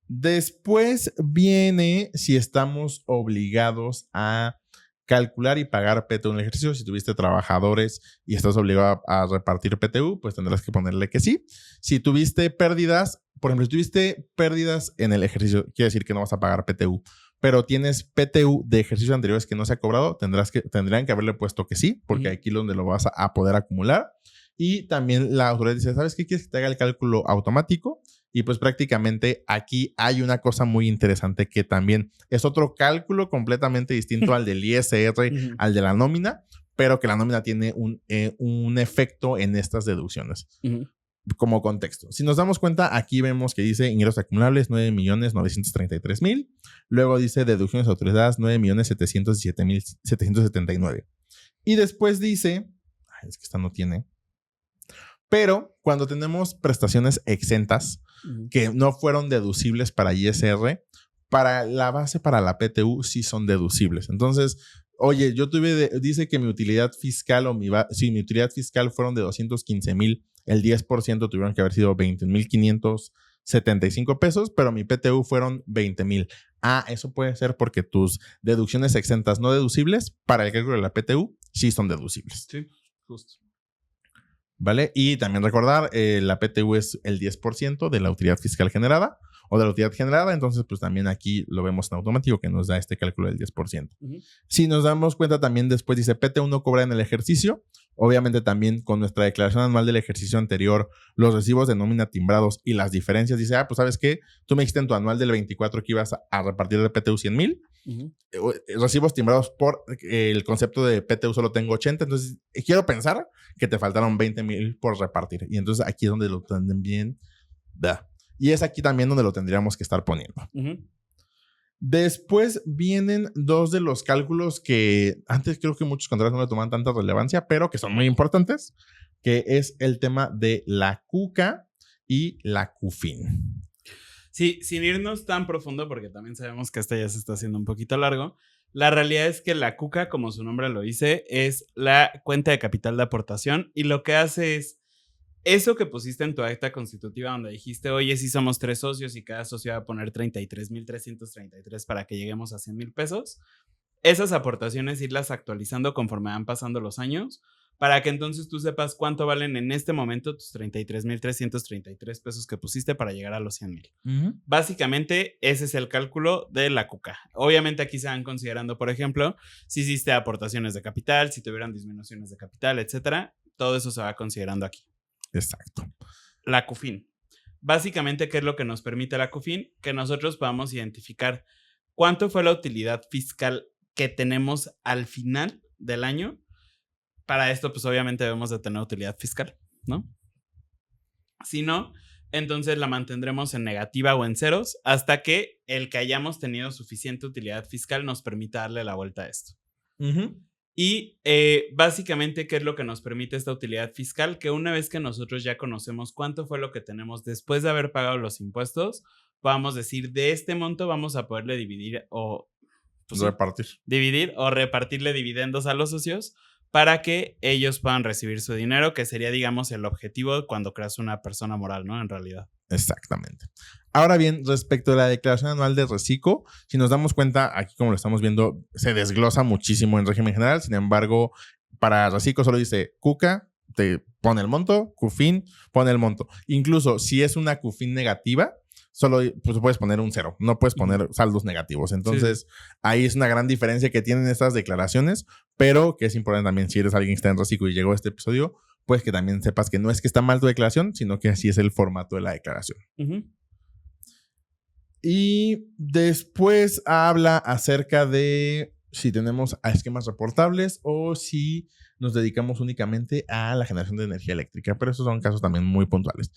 Después viene si estamos obligados a calcular y pagar PTU en el ejercicio. Si tuviste trabajadores y estás obligado a repartir PTU, pues tendrás que ponerle que sí. Si tuviste pérdidas, por ejemplo, si tuviste pérdidas en el ejercicio, quiere decir que no vas a pagar PTU, pero tienes PTU de ejercicios anteriores que no se ha cobrado, tendrían que haberle puesto que sí, porque aquí es donde lo vas a poder acumular. Y también la autoridad dice, ¿sabes qué? ¿Quieres que te haga el cálculo automático? Y pues prácticamente aquí hay una cosa muy interesante que también es otro cálculo completamente distinto al del ISR, al de la nómina, pero que la nómina tiene un efecto en estas deducciones. Como contexto. Si nos damos cuenta, aquí vemos que dice ingresos acumulables 9,933,000. Luego dice deducciones autorizadas 9,717,779. Y después dice, es que esta no tiene, pero cuando tenemos prestaciones exentas que no fueron deducibles para ISR, para la base para la PTU sí son deducibles. Entonces, oye, dice que mi utilidad fiscal mi utilidad fiscal fueron de 215,000, el 10% tuvieron que haber sido 20,575 pesos, pero mi PTU fueron 20,000. Eso puede ser porque tus deducciones exentas no deducibles para el cálculo de la PTU sí son deducibles. Sí, justo. ¿Vale? Y también recordar, la PTU es el 10% de la utilidad fiscal generada o de la utilidad generada, entonces pues también aquí lo vemos en automático que nos da este cálculo del 10%. Si nos damos cuenta también después dice PTU no cobra en el ejercicio, obviamente también con nuestra declaración anual del ejercicio anterior, los recibos de nómina timbrados y las diferencias, dice, pues ¿sabes qué? Tú me dijiste en tu anual del 24 que ibas a repartir de PTU 100,000, recibos timbrados por el concepto de PTU solo tengo 80, entonces quiero pensar que te faltaron 20,000 por repartir. Y entonces aquí es donde lo tienen bien. Y es aquí también donde lo tendríamos que estar poniendo. Después vienen dos de los cálculos que antes creo que muchos contadores no le toman tanta relevancia, pero que son muy importantes, que es el tema de la CUCA y la CUFIN. Sí, sin irnos tan profundo, porque también sabemos que ya se está haciendo un poquito largo, la realidad es que la CUCA, como su nombre lo dice, es la cuenta de capital de aportación y lo que hace es eso que pusiste en tu acta constitutiva donde dijiste, oye, sí somos 3 socios y cada socio va a poner 33,333 para que lleguemos a 100,000 pesos. Esas aportaciones irlas actualizando conforme van pasando los años para que entonces tú sepas cuánto valen en este momento tus 33,333 pesos que pusiste para llegar a los 100,000. Básicamente, ese es el cálculo de la CUCA. Obviamente aquí se van considerando, por ejemplo, si hiciste aportaciones de capital, si tuvieran disminuciones de capital, etcétera. Todo eso se va considerando aquí. Exacto. La CUFIN. Básicamente, ¿qué es lo que nos permite la CUFIN? Que nosotros podamos identificar cuánto fue la utilidad fiscal que tenemos al final del año. Para esto, pues obviamente debemos de tener utilidad fiscal, ¿no? Si no, entonces la mantendremos en negativa o en ceros hasta que el que hayamos tenido suficiente utilidad fiscal nos permita darle la vuelta a esto. Y básicamente, ¿qué es lo que nos permite esta utilidad fiscal? Que una vez que nosotros ya conocemos cuánto fue lo que tenemos después de haber pagado los impuestos, podamos decir, de este monto vamos a poderle dividir o repartirle dividendos a los socios para que ellos puedan recibir su dinero, que sería, digamos, el objetivo cuando creas una persona moral, ¿no? En realidad. Exactamente. Ahora bien, respecto a la declaración anual de reciclo, si nos damos cuenta, aquí como lo estamos viendo, se desglosa muchísimo en régimen general. Sin embargo, para reciclo solo dice CUCA, te pone el monto, QFIN, pone el monto. Incluso si es una QFIN negativa, solo pues, puedes poner un 0, no puedes poner saldos negativos. Entonces, ahí es una gran diferencia que tienen estas declaraciones, pero que es importante también si eres alguien que está en reciclo y llegó a este episodio, pues que también sepas que no es que está mal tu declaración, sino que así es el formato de la declaración. Y después habla acerca de si tenemos esquemas reportables o si nos dedicamos únicamente a la generación de energía eléctrica, pero esos son casos también muy puntuales.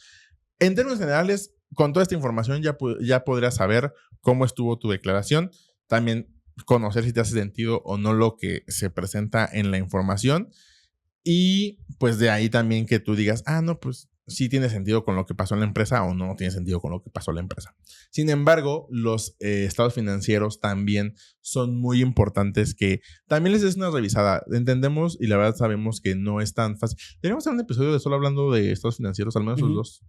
En términos generales, con toda esta información ya podrías saber cómo estuvo tu declaración, también conocer si te hace sentido o no lo que se presenta en la información y pues de ahí también que tú digas, no, pues sí tiene sentido con lo que pasó en la empresa o no tiene sentido con lo que pasó en la empresa. Sin embargo, los estados financieros también son muy importantes que también les des una revisada. Entendemos y la verdad sabemos que no es tan fácil. Deberíamos hacer un episodio de solo hablando de estados financieros, al menos los dos.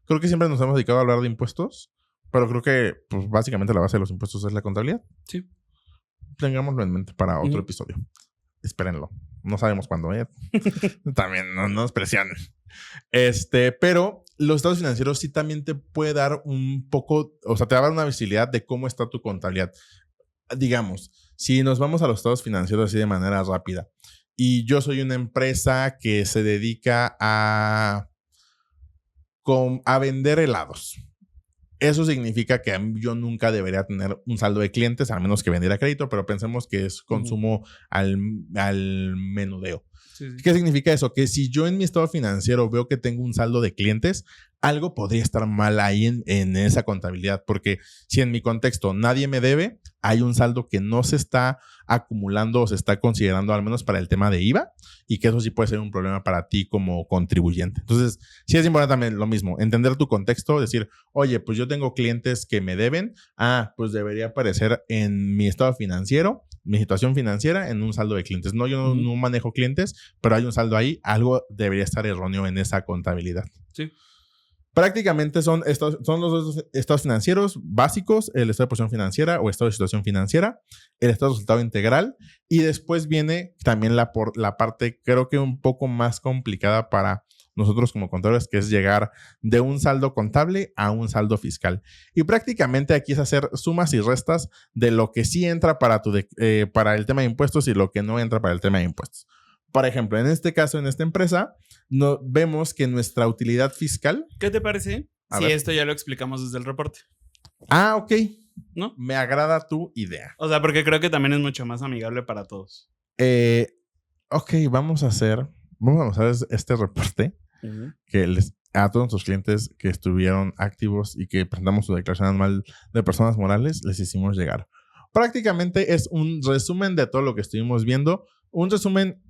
Creo que siempre nos hemos dedicado a hablar de impuestos, pero creo que pues, básicamente la base de los impuestos es la contabilidad. Sí. Tengámoslo en mente para otro episodio. Espérenlo. No sabemos cuándo, ¿eh? También no nos presionen. Pero los estados financieros sí también te puede dar un poco, o sea, te va a dar una visibilidad de cómo está tu contabilidad. Digamos, si nos vamos a los estados financieros así de manera rápida, y yo soy una empresa que se dedica a vender helados. Eso significa que yo nunca debería tener un saldo de clientes, a menos que vendiera crédito, pero pensemos que es consumo al menudeo. Sí. ¿Qué significa eso? Que si yo en mi estado financiero veo que tengo un saldo de clientes, algo podría estar mal ahí en esa contabilidad, porque si en mi contexto nadie me debe, hay un saldo que no se está acumulando o se está considerando al menos para el tema de IVA y que eso sí puede ser un problema para ti como contribuyente. Entonces, sí es importante también lo mismo, entender tu contexto, decir, oye, pues yo tengo clientes que me deben, pues debería aparecer en mi estado financiero, mi situación financiera en un saldo de clientes. No, yo no manejo clientes, pero hay un saldo ahí, algo debería estar erróneo en esa contabilidad. Sí. Prácticamente son los dos estados financieros básicos, el estado de posición financiera o estado de situación financiera, el estado de resultado integral y después viene también la parte creo que un poco más complicada para nosotros como contadores, que es llegar de un saldo contable a un saldo fiscal. Y prácticamente aquí es hacer sumas y restas de lo que sí entra para el tema de impuestos y lo que no entra para el tema de impuestos. Por ejemplo, en este caso, en esta empresa, vemos que nuestra utilidad fiscal... ¿Qué te parece si esto ya lo explicamos desde el reporte? Ok. ¿No? Me agrada tu idea. O sea, porque creo que también es mucho más amigable para todos. Ok, vamos a hacer este reporte que a todos nuestros clientes que estuvieron activos y que presentamos su declaración anual de personas morales, les hicimos llegar. Prácticamente es un resumen de todo lo que estuvimos viendo. Un resumen,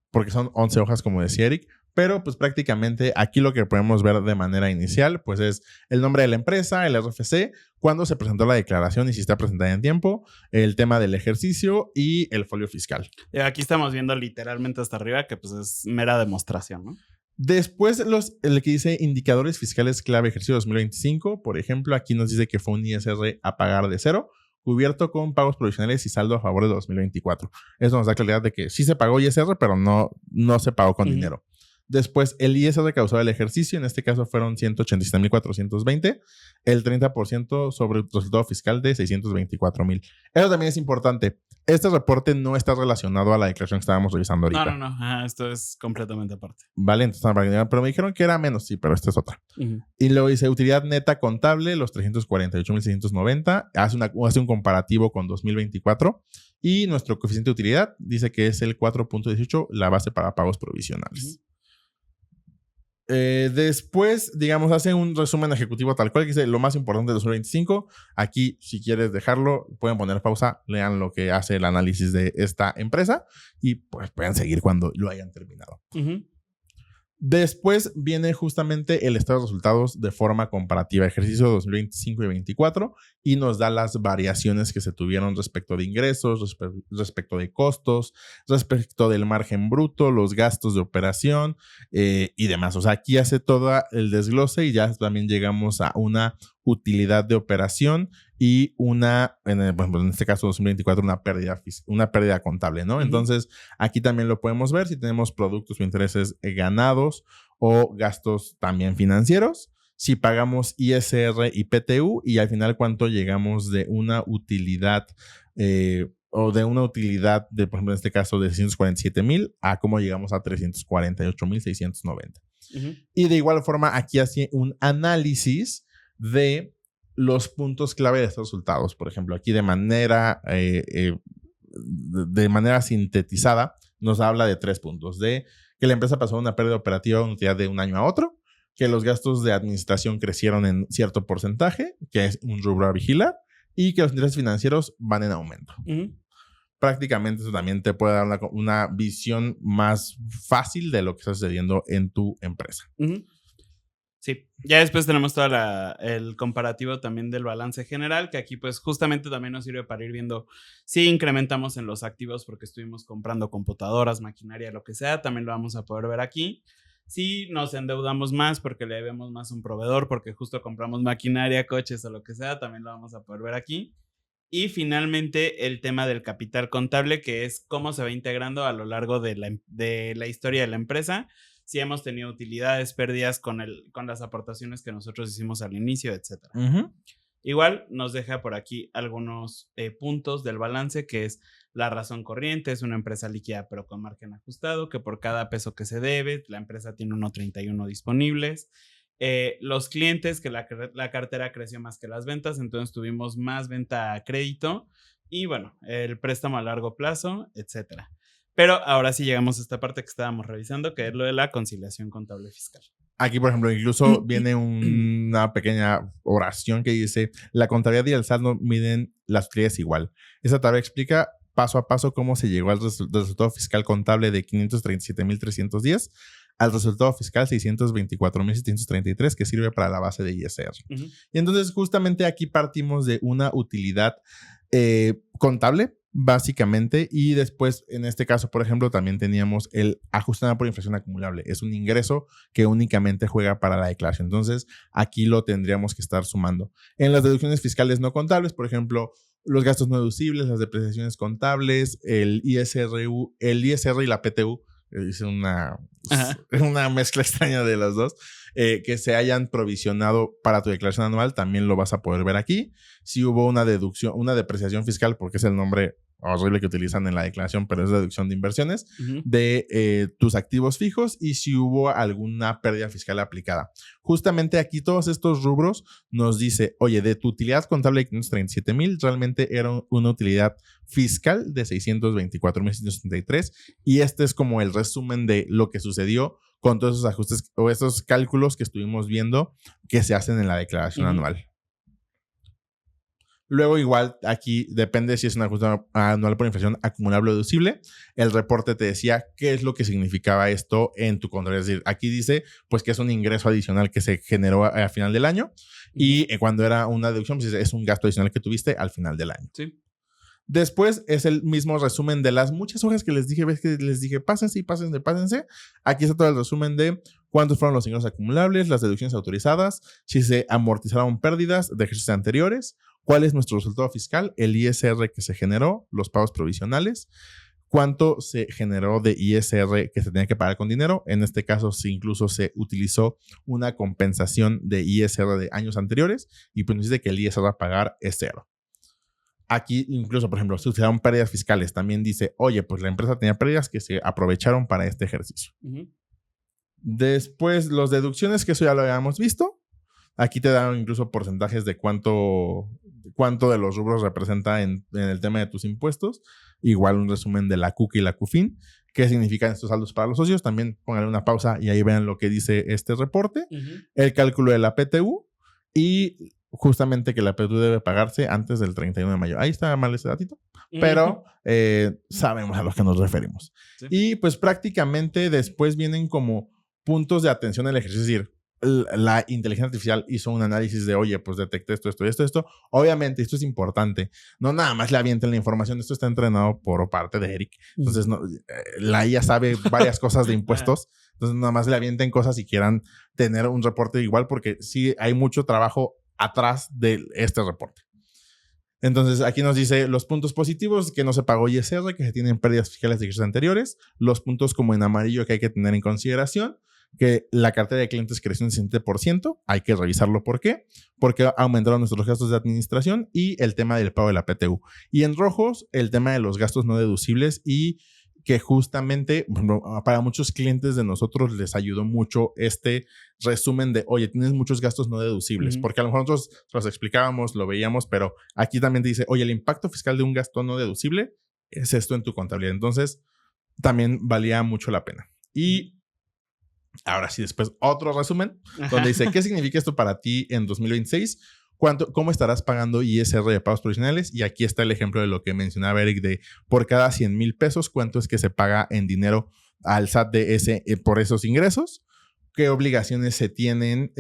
porque son 11 hojas, como decía Eric, pero pues prácticamente aquí lo que podemos ver de manera inicial pues es el nombre de la empresa, el RFC, cuándo se presentó la declaración y si está presentada en tiempo, el tema del ejercicio y el folio fiscal. Aquí estamos viendo literalmente hasta arriba que pues es mera demostración, ¿no? Después el que dice indicadores fiscales clave ejercicio 2025, por ejemplo, aquí nos dice que fue un ISR a pagar de 0, cubierto con pagos provisionales y saldo a favor de 2024. Eso nos da claridad de que sí se pagó ISR, pero no se pagó con dinero. Después, el ISR causado del ejercicio, en este caso fueron 187,420, el 30% sobre el resultado fiscal de 624,000. Eso también es importante. Este reporte no está relacionado a la declaración que estábamos revisando ahorita. No. Esto es completamente aparte. Vale, entonces, pero me dijeron que era menos, sí, pero esta es otra. Y luego dice utilidad neta contable, los 348,690. Hace un comparativo con 2024. Y nuestro coeficiente de utilidad dice que es el 4.18, la base para pagos provisionales. Después, digamos, hace un resumen ejecutivo tal cual que dice lo más importante de 2025. Aquí, si quieres dejarlo, pueden poner pausa, lean lo que hace el análisis de esta empresa y pues pueden seguir cuando lo hayan terminado. Después viene justamente el estado de resultados de forma comparativa, ejercicio 2025 y 2024, y nos da las variaciones que se tuvieron respecto de ingresos, respecto de costos, respecto del margen bruto, los gastos de operación y demás. O sea, aquí hace todo el desglose y ya también llegamos a una utilidad de operación y en este caso 2024, una pérdida contable, ¿no? Entonces, aquí también lo podemos ver si tenemos productos o intereses ganados o gastos también financieros, si pagamos ISR y PTU y al final cuánto llegamos de una utilidad o de una utilidad de, por ejemplo, en este caso de 647,000 a cómo llegamos a 348,690. Y de igual forma, aquí hace un análisis de los puntos clave de estos resultados. Por ejemplo, aquí de manera sintetizada, nos habla de 3 puntos. De que la empresa pasó de una pérdida operativa de utilidad de un año a otro, que los gastos de administración crecieron en cierto porcentaje, que es un rubro a vigilar, y que los intereses financieros van en aumento. Prácticamente eso también te puede dar una visión más fácil de lo que está sucediendo en tu empresa. Sí, ya después tenemos todo el comparativo también del balance general, que aquí pues justamente también nos sirve para ir viendo si incrementamos en los activos porque estuvimos comprando computadoras, maquinaria, lo que sea, también lo vamos a poder ver aquí. Si nos endeudamos más porque le debemos más a un proveedor, porque justo compramos maquinaria, coches o lo que sea, también lo vamos a poder ver aquí. Y finalmente el tema del capital contable, que es cómo se va integrando a lo largo de la historia de la empresa, si hemos tenido utilidades, pérdidas con las aportaciones que nosotros hicimos al inicio, etc. Igual nos deja por aquí algunos puntos del balance, que es la razón corriente, es una empresa líquida pero con margen ajustado, que por cada peso que se debe, la empresa tiene 1.31 disponibles. Los clientes, que la cartera creció más que las ventas, entonces tuvimos más venta a crédito y bueno, el préstamo a largo plazo, etcétera. Pero ahora sí llegamos a esta parte que estábamos revisando, que es lo de la conciliación contable fiscal. Aquí, por ejemplo, incluso viene una pequeña oración que dice: la contabilidad y el SAT no miden las utilidades igual. Esa tabla explica paso a paso cómo se llegó al resultado fiscal contable de 537,310 al resultado fiscal 624,733, que sirve para la base de ISR. Y entonces justamente aquí partimos de una utilidad contable, básicamente, y después, en este caso, por ejemplo, también teníamos el ajustado por inflación acumulable. Es un ingreso que únicamente juega para la declaración. Entonces, aquí lo tendríamos que estar sumando. En las deducciones fiscales no contables, por ejemplo, los gastos no deducibles, las depreciaciones contables, el ISR y la PTU, es una mezcla extraña de las dos, que se hayan provisionado para tu declaración anual, también lo vas a poder ver aquí. Si hubo una deducción, una depreciación fiscal, porque es el nombre horrible que utilizan en la declaración, pero es deducción de inversiones, de tus activos fijos, y si hubo alguna pérdida fiscal aplicada. Justamente aquí todos estos rubros nos dice, oye, de tu utilidad contable de 537,000, realmente era una utilidad fiscal de 624,673, y este es como el resumen de lo que sucedió con todos esos ajustes o esos cálculos que estuvimos viendo que se hacen en la declaración anual. Luego, igual, aquí depende si es un ajuste anual por inflación acumulable o deducible. El reporte te decía qué es lo que significaba esto en tu contabilidad. Es decir, aquí dice pues que es un ingreso adicional que se generó al final del año, y cuando era una deducción, pues es un gasto adicional que tuviste al final del año. Sí. Después es el mismo resumen de las muchas hojas que les dije. ¿Ves que les dije pásense y pásense, pásense? Aquí está todo el resumen de cuántos fueron los ingresos acumulables, las deducciones autorizadas, si se amortizaron pérdidas de ejercicios anteriores, cuál es nuestro resultado fiscal, el ISR que se generó, los pagos provisionales, cuánto se generó de ISR que se tenía que pagar con dinero. En este caso, incluso se utilizó una compensación de ISR de años anteriores, y pues nos dice que el ISR a pagar es 0. Aquí incluso, por ejemplo, si se dan pérdidas fiscales, también dice, oye, pues la empresa tenía pérdidas que se aprovecharon para este ejercicio. Después, las deducciones, que eso ya lo habíamos visto. Aquí te dan incluso porcentajes de cuánto de los rubros representa en el tema de tus impuestos. Igual un resumen de la CUC y la CUFIN. ¿Qué significan estos saldos para los socios? También pónganle una pausa y ahí vean lo que dice este reporte. El cálculo de la PTU y justamente que la PTU debe pagarse antes del 31 de mayo. Ahí está mal ese datito, pero sabemos a lo que nos referimos. Sí. Y pues prácticamente después vienen como puntos de atención al ejercicio. Es decir, la inteligencia artificial hizo un análisis de, oye, pues detecté esto. Obviamente, esto es importante. No nada más le avienten la información. Esto está entrenado por parte de Eric. Entonces, la IA sabe varias cosas de impuestos. Entonces, nada más le avienten cosas y quieran tener un reporte igual, porque sí hay mucho trabajo atrás de este reporte. Entonces, aquí nos dice los puntos positivos, que no se pagó ISR, que se tienen pérdidas fiscales de ejercicios anteriores, los puntos como en amarillo que hay que tener en consideración, que la cartera de clientes creció en 60%, hay que revisarlo por qué, porque aumentaron nuestros gastos de administración y el tema del pago de la PTU. Y en rojos, el tema de los gastos no deducibles y que justamente para muchos clientes de nosotros les ayudó mucho este resumen de, oye, tienes muchos gastos no deducibles, porque a lo mejor nosotros los explicábamos, lo veíamos, pero aquí también te dice, oye, el impacto fiscal de un gasto no deducible es esto en tu contabilidad. Entonces, también valía mucho la pena. Y ahora sí, después otro resumen, donde dice, ¿qué significa esto para ti en 2026? ¿Cómo estarás pagando ISR de pagos provisionales? Y aquí está el ejemplo de lo que mencionaba Eric de por cada 100,000 pesos, ¿cuánto es que se paga en dinero al SAT por esos ingresos? ¿Qué obligaciones se tienen,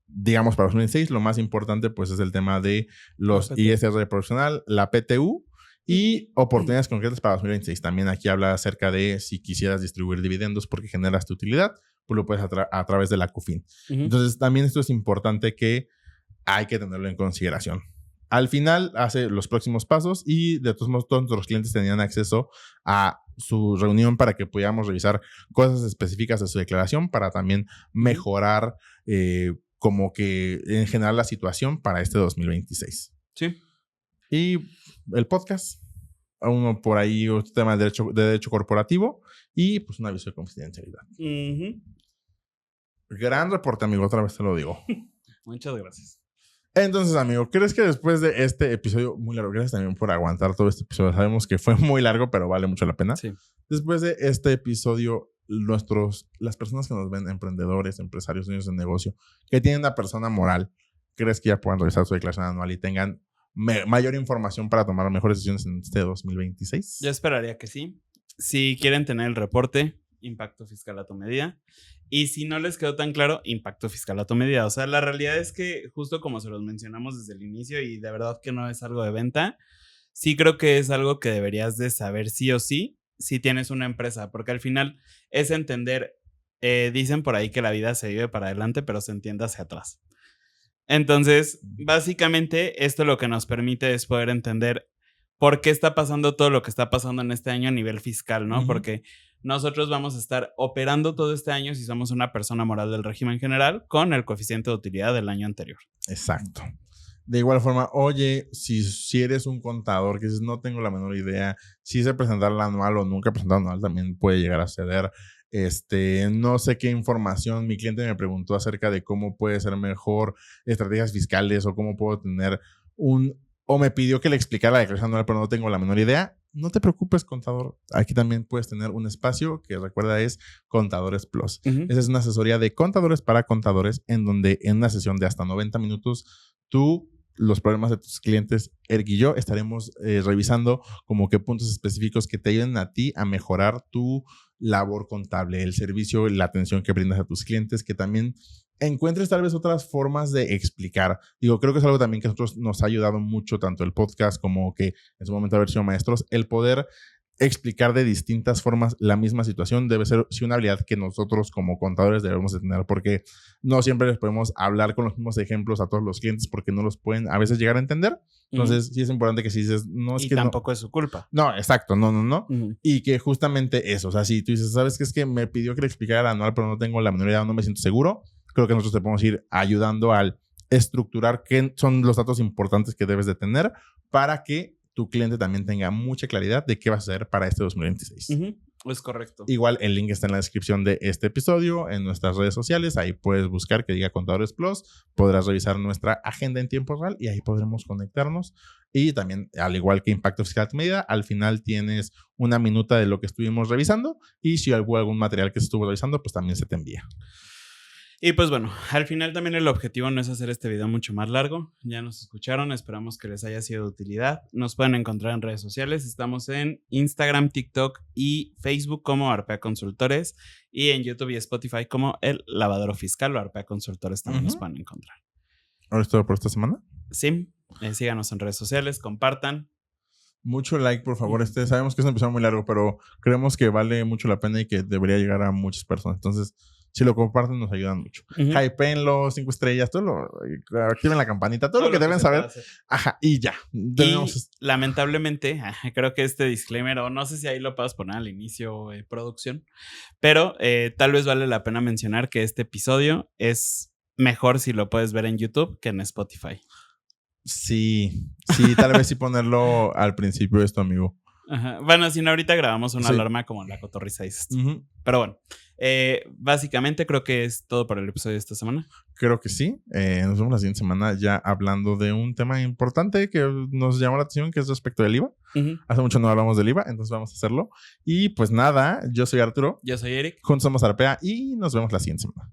digamos, para 2026? Lo más importante, pues, es el tema de los ISR de profesional, la PTU y oportunidades concretas para 2026. También aquí habla acerca de si quisieras distribuir dividendos porque generas tu utilidad, pues lo puedes a través de la CUFIN. Entonces, también esto es importante que hay que tenerlo en consideración. Al final hace los próximos pasos y de todos modos todos nuestros clientes tenían acceso a su reunión para que pudiéramos revisar cosas específicas de su declaración para también mejorar como que en general la situación para este 2026. Sí. Y el podcast, uno por ahí, otro tema de derecho corporativo y pues un aviso de confidencialidad. Gran reporte, amigo, otra vez te lo digo. Muchas gracias. Entonces, amigo, ¿crees que después de este episodio muy largo, gracias también por aguantar todo este episodio, sabemos que fue muy largo, pero vale mucho la pena? Sí. Después de este episodio, las personas que nos ven, emprendedores, empresarios, dueños de negocio, que tienen una persona moral, ¿crees que ya puedan revisar su declaración anual y tengan mayor información para tomar mejores decisiones en este 2026? Yo esperaría que sí. Si quieren tener el reporte, impacto fiscal a tu medida. Y si no les quedó tan claro, impacto fiscal a tu medida. O sea, la realidad es que justo como se los mencionamos desde el inicio y de verdad que no es algo de venta, sí creo que es algo que deberías de saber sí o sí si tienes una empresa, porque al final es entender, dicen por ahí que la vida se vive para adelante, pero se entiende hacia atrás. Entonces, básicamente esto lo que nos permite es poder entender por qué está pasando todo lo que está pasando en este año a nivel fiscal, ¿no? Porque nosotros vamos a estar operando todo este año, si somos una persona moral del régimen general, con el coeficiente de utilidad del año anterior. Exacto. De igual forma, oye, si eres un contador que dices, no tengo la menor idea, si sé presentar la anual o nunca presentar la anual, también puede llegar a ceder. No sé qué información, mi cliente me preguntó acerca de cómo puede ser mejor estrategias fiscales o cómo puedo tener o me pidió que le explicara la declaración anual, pero no tengo la menor idea. No te preocupes, contador. Aquí también puedes tener un espacio que recuerda es Contadores Plus. Esa es una asesoría de contadores para contadores en donde en una sesión de hasta 90 minutos los problemas de tus clientes, Eric y yo estaremos revisando como que puntos específicos que te ayuden a ti a mejorar tu labor contable, el servicio, la atención que brindas a tus clientes, que también encuentres tal vez otras formas de explicar. Digo, creo que es algo también que a nosotros nos ha ayudado mucho, tanto el podcast como que en su momento haber sido maestros, el poder explicar de distintas formas la misma situación debe ser una habilidad que nosotros como contadores debemos de tener, porque no siempre les podemos hablar con los mismos ejemplos a todos los clientes porque no los pueden a veces llegar a entender. Entonces, sí es importante que si dices, no es y que tampoco es su culpa. No, exacto, no. Y que justamente eso, o sea, si tú dices, ¿sabes qué? Es que me pidió que le explicara el anual, pero no tengo la menor idea, no me siento seguro. Creo que nosotros te podemos ir ayudando al estructurar qué son los datos importantes que debes de tener para que tu cliente también tenga mucha claridad de qué va a hacer para este 2026. Es correcto. Igual el link está en la descripción de este episodio, en nuestras redes sociales. Ahí puedes buscar que diga Contadores Plus. Podrás revisar nuestra agenda en tiempo real y ahí podremos conectarnos. Y también, al igual que Impacto Fiscal a tu medida, al final tienes una minuta de lo que estuvimos revisando. Y si hubo algún material que se estuvo revisando, pues también se te envía. Y pues bueno, al final también el objetivo no es hacer este video mucho más largo. Ya nos escucharon, esperamos que les haya sido de utilidad. Nos pueden encontrar en redes sociales. Estamos en Instagram, TikTok y Facebook como Arpea Consultores y en YouTube y Spotify como El Lavadero Fiscal o Arpea Consultores también nos pueden encontrar. ¿Ahora es todo por esta semana? Sí, síganos en redes sociales, compartan. Mucho like, por favor. Sabemos que es un episodio muy largo, pero creemos que vale mucho la pena y que debería llegar a muchas personas. Entonces, Si lo comparten, nos ayudan mucho. Hypeenlo, 5 estrellas, activen la campanita, todo lo que deben saber. Ajá, y ya. Lamentablemente, creo que este disclaimer, o no sé si ahí lo puedes poner al inicio, producción, pero tal vez vale la pena mencionar que este episodio es mejor si lo puedes ver en YouTube que en Spotify. Sí, tal vez sí ponerlo al principio esto, amigo. Ajá. Bueno, si no, ahorita grabamos una alarma como la cotorriza dices. Pero bueno, básicamente creo que es todo por el episodio de esta semana. Creo que sí. Nos vemos la siguiente semana ya hablando de un tema importante que nos llamó la atención, que es respecto del IVA. Hace mucho no hablamos del IVA, entonces vamos a hacerlo. Y pues nada, yo soy Arturo. Yo soy Eric. Juntos somos Arpea y nos vemos la siguiente semana.